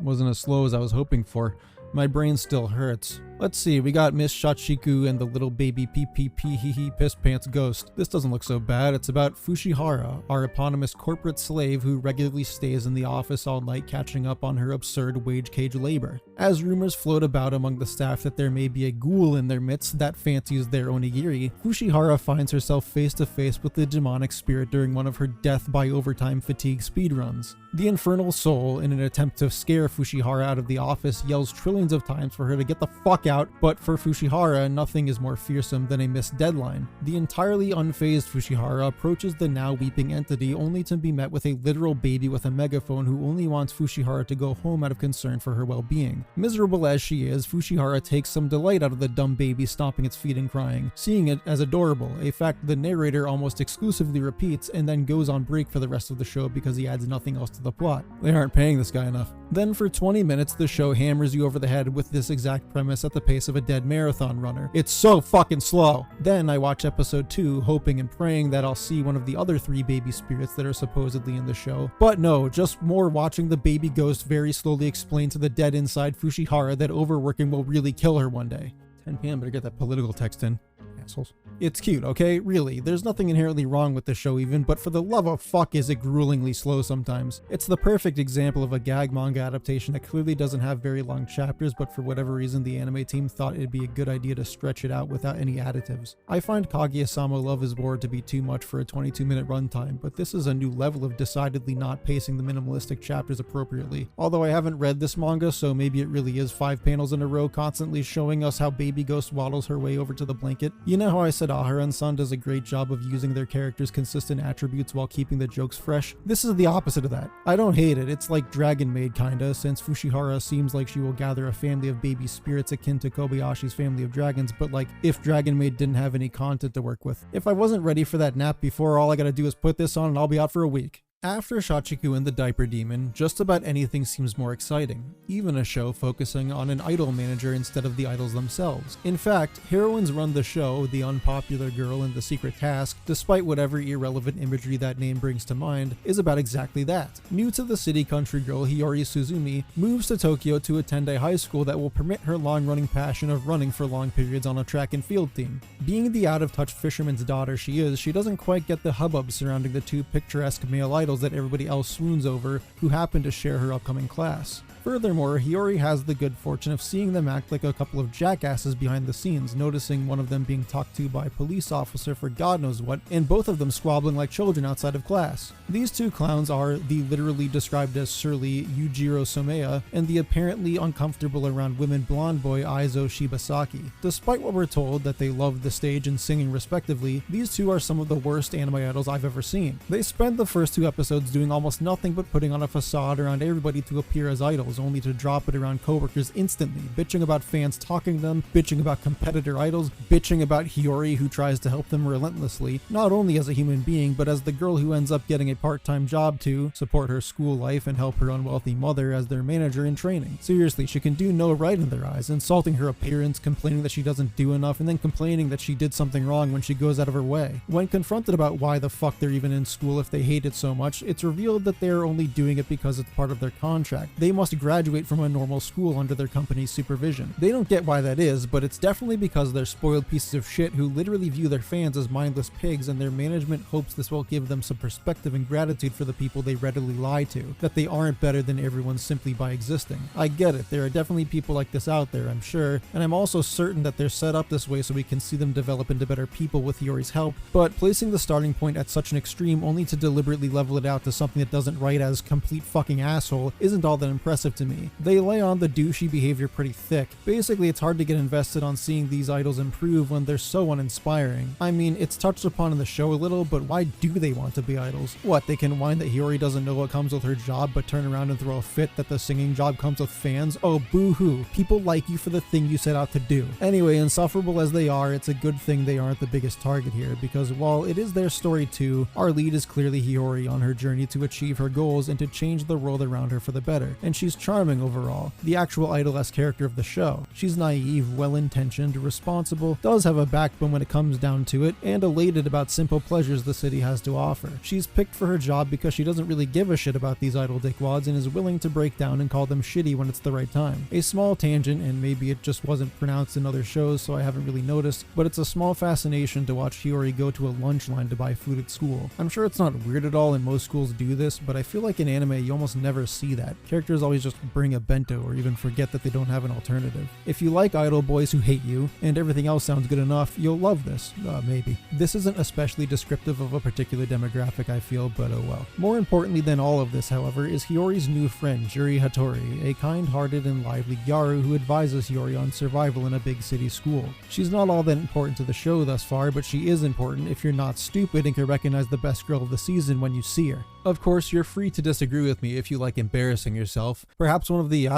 Wasn't as slow as I was hoping for. My brain still hurts. Let's see, we got Miss Shachiku and the little baby PPP piss pants ghost. This doesn't look so bad. It's about Fushihara, our eponymous corporate slave who regularly stays in the office all night catching up on her absurd wage cage labor. As rumors float about among the staff that there may be a ghoul in their midst that fancies their onigiri, Fushihara finds herself face to face with the demonic spirit during one of her death by overtime fatigue speedruns. The infernal soul, in an attempt to scare Fushihara out of the office, yells trillions of times for her to get the fuck out, but for Fushihara, nothing is more fearsome than a missed deadline. The entirely unfazed Fushihara approaches the now weeping entity only to be met with a literal baby with a megaphone who only wants Fushihara to go home out of concern for her well-being. Miserable as she is, Fushihara takes some delight out of the dumb baby stomping its feet and crying, seeing it as adorable, a fact the narrator almost exclusively repeats and then goes on break for the rest of the show because he adds nothing else to the plot. They aren't paying this guy enough. Then for 20 minutes the show hammers you over the head with this exact premise at the pace of a dead marathon runner. It's so fucking slow. Then I watch episode 2 hoping and praying that I'll see one of the other 3 baby spirits that are supposedly in the show. But no, just more watching the baby ghost very slowly explain to the dead inside Fushihara that overworking will really kill her one day. 10 p.m. better get that political text in. Assholes. It's cute, okay? Really, there's nothing inherently wrong with the show even, but for the love of fuck is it gruelingly slow sometimes. It's the perfect example of a gag manga adaptation that clearly doesn't have very long chapters, but for whatever reason the anime team thought it'd be a good idea to stretch it out without any additives. I find Kaguya-sama Love is War to be too much for a 22-minute runtime, but this is a new level of decidedly not pacing the minimalistic chapters appropriately. Although I haven't read this manga, so maybe it really is 5 panels in a row constantly showing us how Baby Ghost waddles her way over to the blanket. You know how I said Aharen-san does a great job of using their characters' consistent attributes while keeping the jokes fresh? This is the opposite of that. I don't hate it, it's like Dragon Maid kinda, since Fushihara seems like she will gather a family of baby spirits akin to Kobayashi's family of dragons, but like, if Dragon Maid didn't have any content to work with. If I wasn't ready for that nap before, all I gotta do is put this on and I'll be out for a week. After Shachiku and the Diaper Demon, just about anything seems more exciting, even a show focusing on an idol manager instead of the idols themselves. In fact, Heroines Run the Show, the unpopular girl in the secret task, despite whatever irrelevant imagery that name brings to mind, is about exactly that. New to the city country girl Hiyori Suzumi moves to Tokyo to attend a high school that will permit her long-running passion of running for long periods on a track and field team. Being the out-of-touch fisherman's daughter she is, she doesn't quite get the hubbub surrounding the two picturesque male idols that everybody else swoons over who happen to share her upcoming class. Furthermore, Hiyori has the good fortune of seeing them act like a couple of jackasses behind the scenes, noticing one of them being talked to by a police officer for God knows what, and both of them squabbling like children outside of class. These two clowns are the literally described as surly Yujiro Somea and the apparently uncomfortable around women blonde boy Aizo Shibasaki. Despite what we're told that they love the stage and singing respectively, these two are some of the worst anime idols I've ever seen. They spend the first 2 episodes doing almost nothing but putting on a facade around everybody to appear as idols, only to drop it around coworkers instantly, bitching about fans talking to them, bitching about competitor idols, bitching about Hiyori who tries to help them relentlessly, not only as a human being, but as the girl who ends up getting a part-time job to support her school life and help her unwealthy mother as their manager in training. Seriously, she can do no right in their eyes, insulting her appearance, complaining that she doesn't do enough, and then complaining that she did something wrong when she goes out of her way. When confronted about why the fuck they're even in school if they hate it so much, it's revealed that they're only doing it because it's part of their contract. They must graduate from a normal school under their company's supervision. They don't get why that is, but it's definitely because they're spoiled pieces of shit who literally view their fans as mindless pigs, and their management hopes this will give them some perspective and gratitude for the people they readily lie to, that they aren't better than everyone simply by existing. I get it, there are definitely people like this out there, I'm sure, and I'm also certain that they're set up this way so we can see them develop into better people with Hiyori's help, but placing the starting point at such an extreme only to deliberately level it out to something that doesn't write as complete fucking asshole isn't all that impressive to me. They lay on the douchey behavior pretty thick. Basically, it's hard to get invested on seeing these idols improve when they're so uninspiring. I mean, it's touched upon in the show a little, but why do they want to be idols? What, they can whine that Hiyori doesn't know what comes with her job, but turn around and throw a fit that the singing job comes with fans? Oh, boo-hoo. People like you for the thing you set out to do. Anyway, insufferable as they are, it's a good thing they aren't the biggest target here, because while it is their story too, our lead is clearly Hiyori on her journey to achieve her goals and to change the world around her for the better. And she's charming overall, the actual idol-esque character of the show. She's naive, well-intentioned, responsible, does have a backbone when it comes down to it, and elated about simple pleasures the city has to offer. She's picked for her job because she doesn't really give a shit about these idol dickwads and is willing to break down and call them shitty when it's the right time. A small tangent, and maybe it just wasn't pronounced in other shows so I haven't really noticed, but it's a small fascination to watch Hiyori go to a lunch line to buy food at school. I'm sure it's not weird at all and most schools do this, but I feel like in anime you almost never see that. Characters always just bring a bento or even forget that they don't have an alternative. If you like idol boys who hate you, and everything else sounds good enough, you'll love this. Maybe. This isn't especially descriptive of a particular demographic, I feel, but oh well. More importantly than all of this, however, is Hiyori's new friend, Juri Hattori, a kind-hearted and lively gyaru who advises Hiyori on survival in a big city school. She's not all that important to the show thus far, but she is important if you're not stupid and can recognize the best girl of the season when you see her. Of course, you're free to disagree with me if you like embarrassing yourself. Perhaps one of the,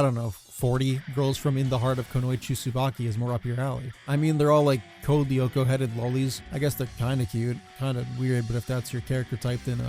40 girls from In the Heart of Kunoichi Tsubaki is more up your alley. I mean, they're all like Code Lyoko-headed lollies. I guess they're kinda cute, kinda weird, but if that's your character type, then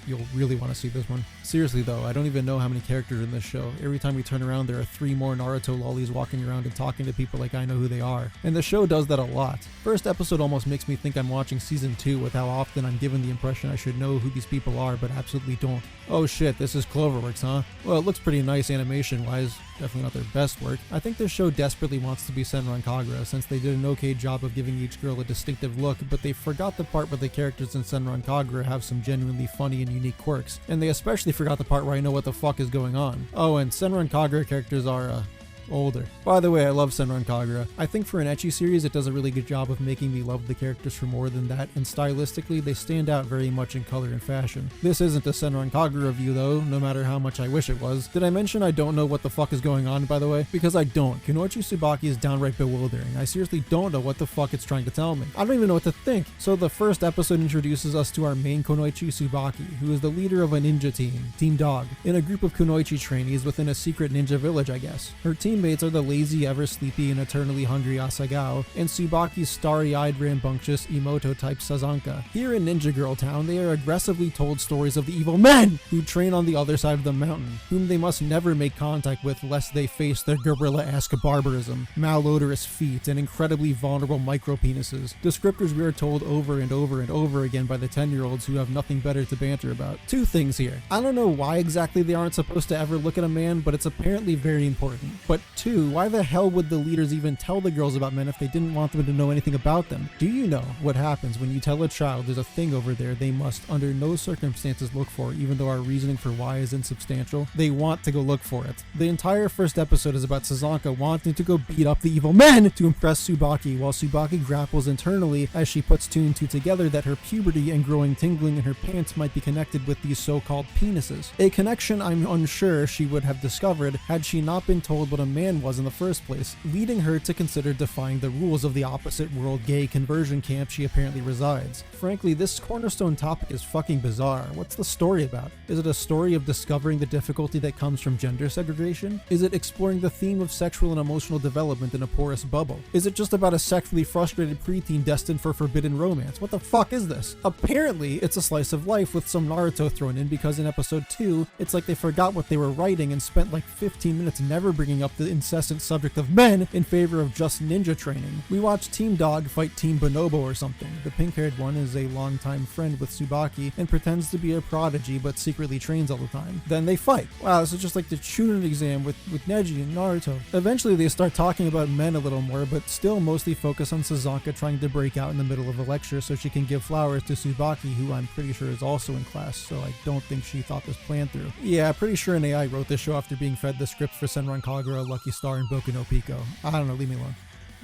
you'll really want to see this one. Seriously though, I don't even know how many characters in this show. Every time we turn around, there are 3 more Naruto lollies walking around and talking to people like I know who they are. And the show does that a lot. First episode almost makes me think I'm watching season 2 with how often I'm given the impression I should know who these people are, but absolutely don't. Oh shit, this is Cloverworks, huh? Well, it looks pretty nice animation-wise. Definitely not their best work. I think this show desperately wants to be Senran Kagura, since they did an okay job of giving each girl a distinctive look, but they forgot the part where the characters in Senran Kagura have some genuinely funny and unique quirks. And they especially forgot the part where I know what the fuck is going on. Oh, and Senran Kagura characters are, older. By the way, I love Senran Kagura. I think for an ecchi series, it does a really good job of making me love the characters for more than that, and stylistically, they stand out very much in color and fashion. This isn't a Senran Kagura review though, no matter how much I wish it was. Did I mention I don't know what the fuck is going on, by the way? Because I don't. Kunoichi Tsubaki is downright bewildering. I seriously don't know what the fuck it's trying to tell me. I don't even know what to think. So the first episode introduces us to our main Kunoichi Tsubaki, who is the leader of a ninja team, Team Dog, in a group of Kunoichi trainees within a secret ninja village, I guess. Her teammates are the lazy, ever-sleepy, and eternally hungry Asagao, and Tsubaki's starry-eyed, rambunctious, Imoto-type Sazanka. Here in Ninja Girl Town, they are aggressively told stories of the evil men who train on the other side of the mountain, whom they must never make contact with lest they face their gorilla-esque barbarism, malodorous feet, and incredibly vulnerable micro-penises. Descriptors we are told over and over and over again by the 10-year-olds who have nothing better to banter about. 2 things here. I don't know why exactly they aren't supposed to ever look at a man, but it's apparently very important. But 2, why the hell would the leaders even tell the girls about men if they didn't want them to know anything about them? Do you know what happens when you tell a child there's a thing over there they must under no circumstances look for, even though our reasoning for why is insubstantial? They want to go look for it. The entire first episode is about Sazanka wanting to go beat up the evil men to impress Tsubaki, while Tsubaki grapples internally as she puts 2 and 2 together that her puberty and growing tingling in her pants might be connected with these so-called penises. A connection I'm unsure she would have discovered had she not been told what a man was in the first place, leading her to consider defying the rules of the opposite world gay conversion camp she apparently resides. Frankly, this cornerstone topic is fucking bizarre. What's the story about? Is it a story of discovering the difficulty that comes from gender segregation? Is it exploring the theme of sexual and emotional development in a porous bubble? Is it just about a sexually frustrated preteen destined for forbidden romance? What the fuck is this? Apparently, it's a slice of life with some Naruto thrown in, because in episode 2, it's like they forgot what they were writing and spent like 15 minutes never bringing up the incessant subject of men in favor of just ninja training. We watch Team Dog fight Team Bonobo or something. The pink-haired one is a longtime friend with Tsubaki and pretends to be a prodigy but secretly trains all the time. Then they fight. Wow, this is just like the Chunin exam with Neji and Naruto. Eventually they start talking about men a little more, but still mostly focus on Sazanka trying to break out in the middle of a lecture so she can give flowers to Tsubaki, who I'm pretty sure is also in class, so I don't think she thought this plan through. Yeah, pretty sure an AI wrote this show after being fed the scripts for Senran Kagura, Lucky Star, and Boku no Pico. I don't know, leave me alone.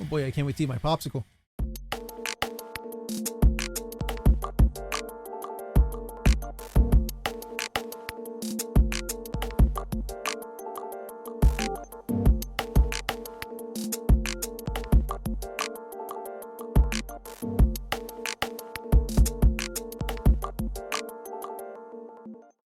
Oh boy, I can't wait to eat my popsicle.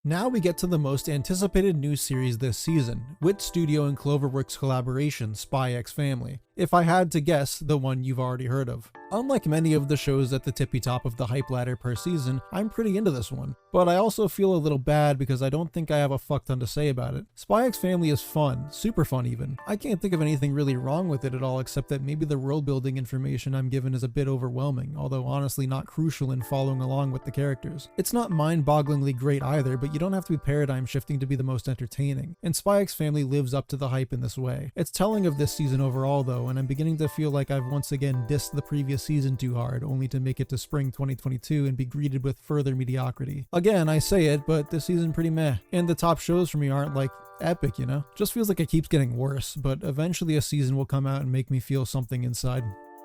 Now we get to the most anticipated new series this season, Wit Studio and Cloverworks collaboration, Spy X Family. If I had to guess, the one you've already heard of. Unlike many of the shows at the tippy top of the hype ladder per season, I'm pretty into this one. But I also feel a little bad because I don't think I have a fuck ton to say about it. Spy X Family is fun, super fun even. I can't think of anything really wrong with it at all, except that maybe the world building information I'm given is a bit overwhelming, although honestly not crucial in following along with the characters. It's not mind-bogglingly great either, but you don't have to be paradigm shifting to be the most entertaining. And Spy X Family lives up to the hype in this way. It's telling of this season overall though, and I'm beginning to feel like I've once again dissed the previous season too hard, only to make it to spring 2022 and be greeted with further mediocrity. Again, I say it, but this season pretty meh. And the top shows for me aren't like epic, you know? Just feels like it keeps getting worse, but eventually a season will come out and make me feel something inside.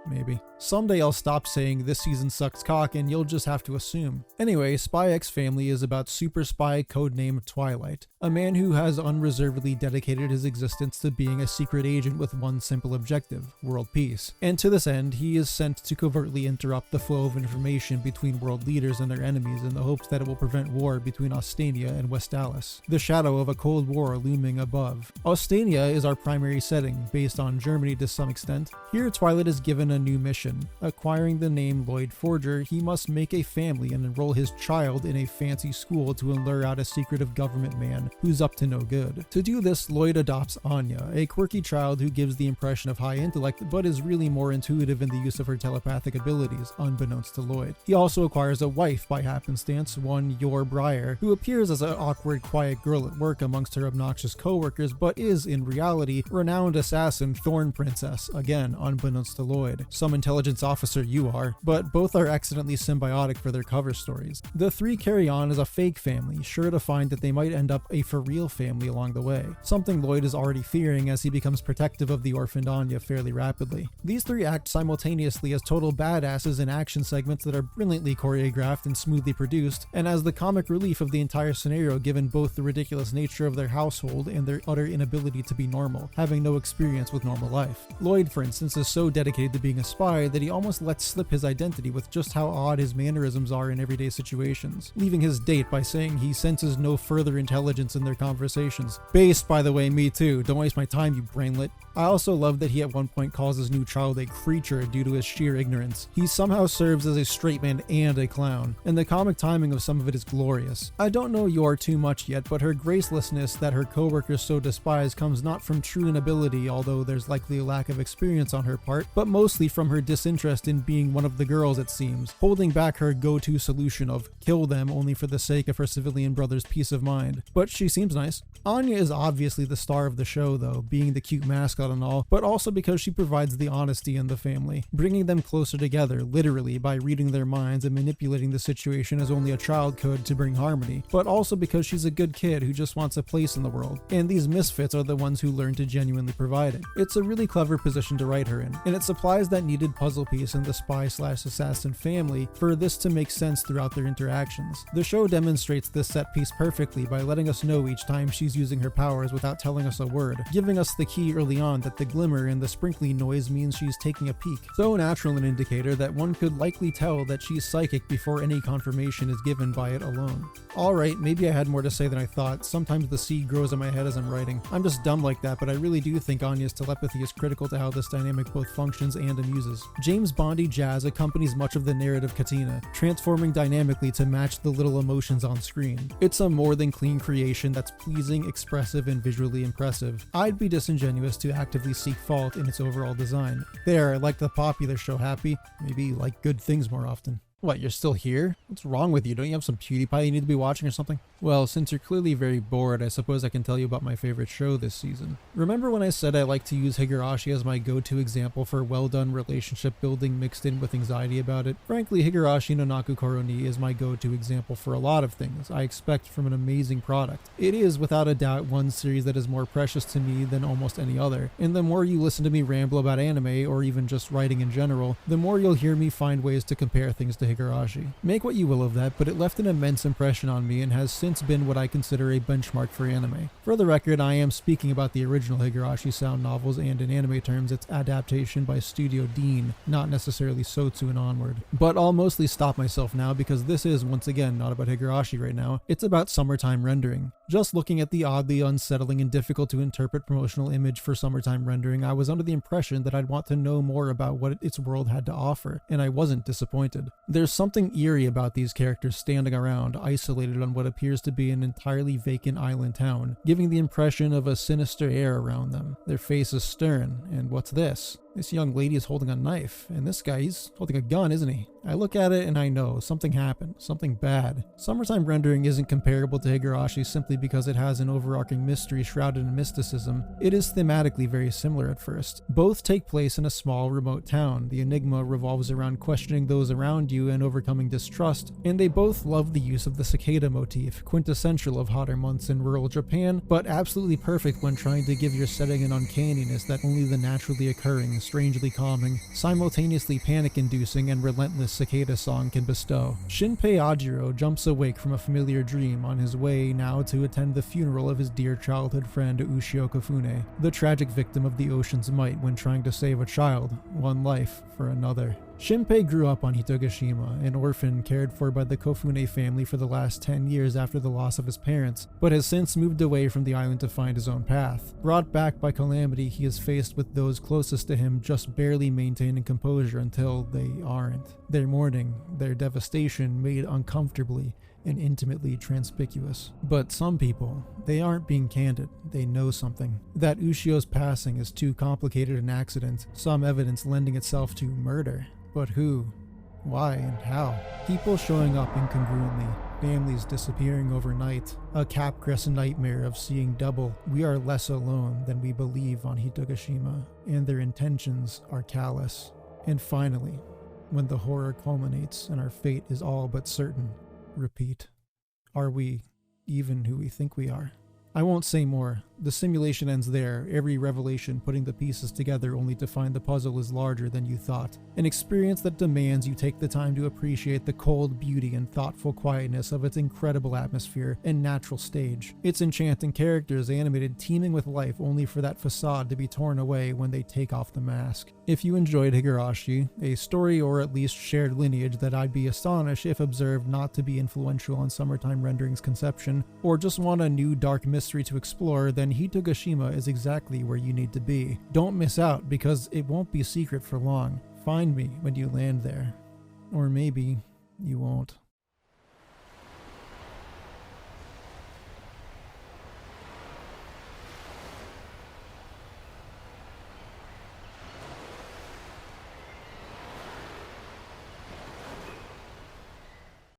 Maybe. Someday I'll stop saying this season sucks cock and you'll just have to assume. Anyway, Spy X Family is about super spy codename Twilight. a man who has unreservedly dedicated his existence to being a secret agent with one simple objective, world peace. And to this end, he is sent to covertly interrupt the flow of information between world leaders and their enemies in the hopes that it will prevent war between Ostania and Westalis, the shadow of a cold war looming above. Ostania is our primary setting, based on Germany to some extent. Here, Twilight is given a new mission. Acquiring the name Loid Forger, he must make a family and enroll his child in a fancy school to lure out a secretive government man who's up to no good. To do this, Loid adopts Anya, a quirky child who gives the impression of high intellect but is really more intuitive in the use of her telepathic abilities, unbeknownst to Loid. He also acquires a wife by happenstance, one Yor Briar, who appears as an awkward, quiet girl at work amongst her obnoxious co-workers, but is, in reality, renowned assassin Thorn Princess, again, unbeknownst to Loid. Some intelligence officer you are, but both are accidentally symbiotic for their cover stories. The three carry on as a fake family, sure to find that they might end up a for-real family along the way, something Loid is already fearing as he becomes protective of the orphaned Anya fairly rapidly. These three act simultaneously as total badasses in action segments that are brilliantly choreographed and smoothly produced, and as the comic relief of the entire scenario given both the ridiculous nature of their household and their utter inability to be normal, having no experience with normal life. Loid, for instance, is so dedicated to being a spy that he almost lets slip his identity with just how odd his mannerisms are in everyday situations, leaving his date by saying he senses no further intelligence in their conversations. Based, by the way, me too. Don't waste my time, you brainlet. I also love that he at one point calls his new child a creature due to his sheer ignorance. He somehow serves as a straight man and a clown, and the comic timing of some of it is glorious. I don't know Yor too much yet, but her gracelessness that her co-workers so despise comes not from true inability, although there's likely a lack of experience on her part, but mostly from her disinterest in being one of the girls, it seems, holding back her go-to solution of kill them only for the sake of her civilian brother's peace of mind. But she seems nice. Anya is obviously the star of the show though, being the cute mascot and all, but also because she provides the honesty in the family, bringing them closer together, literally, by reading their minds and manipulating the situation as only a child could to bring harmony, but also because she's a good kid who just wants a place in the world, and these misfits are the ones who learn to genuinely provide it. It's a really clever position to write her in, and it supplies that needed puzzle piece in the spy/assassin family for this to make sense throughout their interactions. The show demonstrates this set piece perfectly by letting us know each time she's using her powers without telling us a word, giving us the key early on that the glimmer and the sprinkling noise means she's taking a peek. So natural an indicator that one could likely tell that she's psychic before any confirmation is given by it alone. Alright, maybe I had more to say than I thought. Sometimes the seed grows in my head as I'm writing. I'm just dumb like that, but I really do think Anya's telepathy is critical to how this dynamic both functions and amuses. James Bondy jazz accompanies much of the narrative Katina, transforming dynamically to match the little emotions on screen. It's a more than clean creation that's pleasing, expressive, and visually impressive. I'd be disingenuous to actively seek fault in its overall design. There, like the popular show Happy, maybe like good things more often. What, you're still here? What's wrong with you? Don't you have some PewDiePie you need to be watching or something? Well, since you're clearly very bored, I suppose I can tell you about my favorite show this season. Remember when I said I like to use Higurashi as my go-to example for well-done relationship building mixed in with anxiety about it? Frankly, Higurashi no Naku Koroni is my go-to example for a lot of things I expect from an amazing product. It is, without a doubt, one series that is more precious to me than almost any other, and the more you listen to me ramble about anime, or even just writing in general, the more you'll hear me find ways to compare things to Higurashi. Make what you will of that, but it left an immense impression on me and has since been what I consider a benchmark for anime. For the record, I am speaking about the original Higurashi sound novels and in anime terms its adaptation by Studio Dean, not necessarily Sotsu and onward. But I'll mostly stop myself now because this is, once again, not about Higurashi right now, it's about summertime rendering. Just looking at the oddly unsettling and difficult to interpret promotional image for summertime rendering, I was under the impression that I'd want to know more about what its world had to offer, and I wasn't disappointed. There's something eerie about these characters standing around, isolated on what appears to be an entirely vacant island town, giving the impression of a sinister air around them. Their face is stern, and what's this? This young lady is holding a knife, and this guy, he's holding a gun, isn't he? I look at it and I know something happened, something bad. Summertime rendering isn't comparable to Higurashi simply because it has an overarching mystery shrouded in mysticism. It is thematically very similar at first. Both take place in a small, remote town. The enigma revolves around questioning those around you and overcoming distrust, and they both love the use of the cicada motif, quintessential of hotter months in rural Japan, but absolutely perfect when trying to give your setting an uncanniness that only the naturally occurring strangely calming, simultaneously panic-inducing and relentless cicada song can bestow. Shinpei Ajiro jumps awake from a familiar dream on his way now to attend the funeral of his dear childhood friend Ushio Kofune, the tragic victim of the ocean's might when trying to save a child, one life for another. Shinpei grew up on Hitogashima, an orphan cared for by the Kofune family for the last 10 years after the loss of his parents, but has since moved away from the island to find his own path. Brought back by calamity, he is faced with those closest to him just barely maintaining composure until they aren't. Their mourning, their devastation made uncomfortably and intimately conspicuous. But some people, they aren't being candid, they know something. That Ushio's passing is too complicated an accident, some evidence lending itself to murder. But who? Why and how? People showing up incongruently, families disappearing overnight, a Capgras nightmare of seeing double. We are less alone than we believe on Hitogashima, and their intentions are callous. And finally, when the horror culminates and our fate is all but certain, repeat. Are we even who we think we are? I won't say more. The simulation ends there, every revelation putting the pieces together only to find the puzzle is larger than you thought. An experience that demands you take the time to appreciate the cold beauty and thoughtful quietness of its incredible atmosphere and natural stage. Its enchanting characters animated teeming with life only for that facade to be torn away when they take off the mask. If you enjoyed Higurashi, a story or at least shared lineage that I'd be astonished if observed not to be influential on Summertime Rendering's conception, or just want a new dark mystery to explore, then Hitogashima is exactly where you need to be. Don't miss out, because it won't be secret for long. Find me when you land there. Or maybe you won't.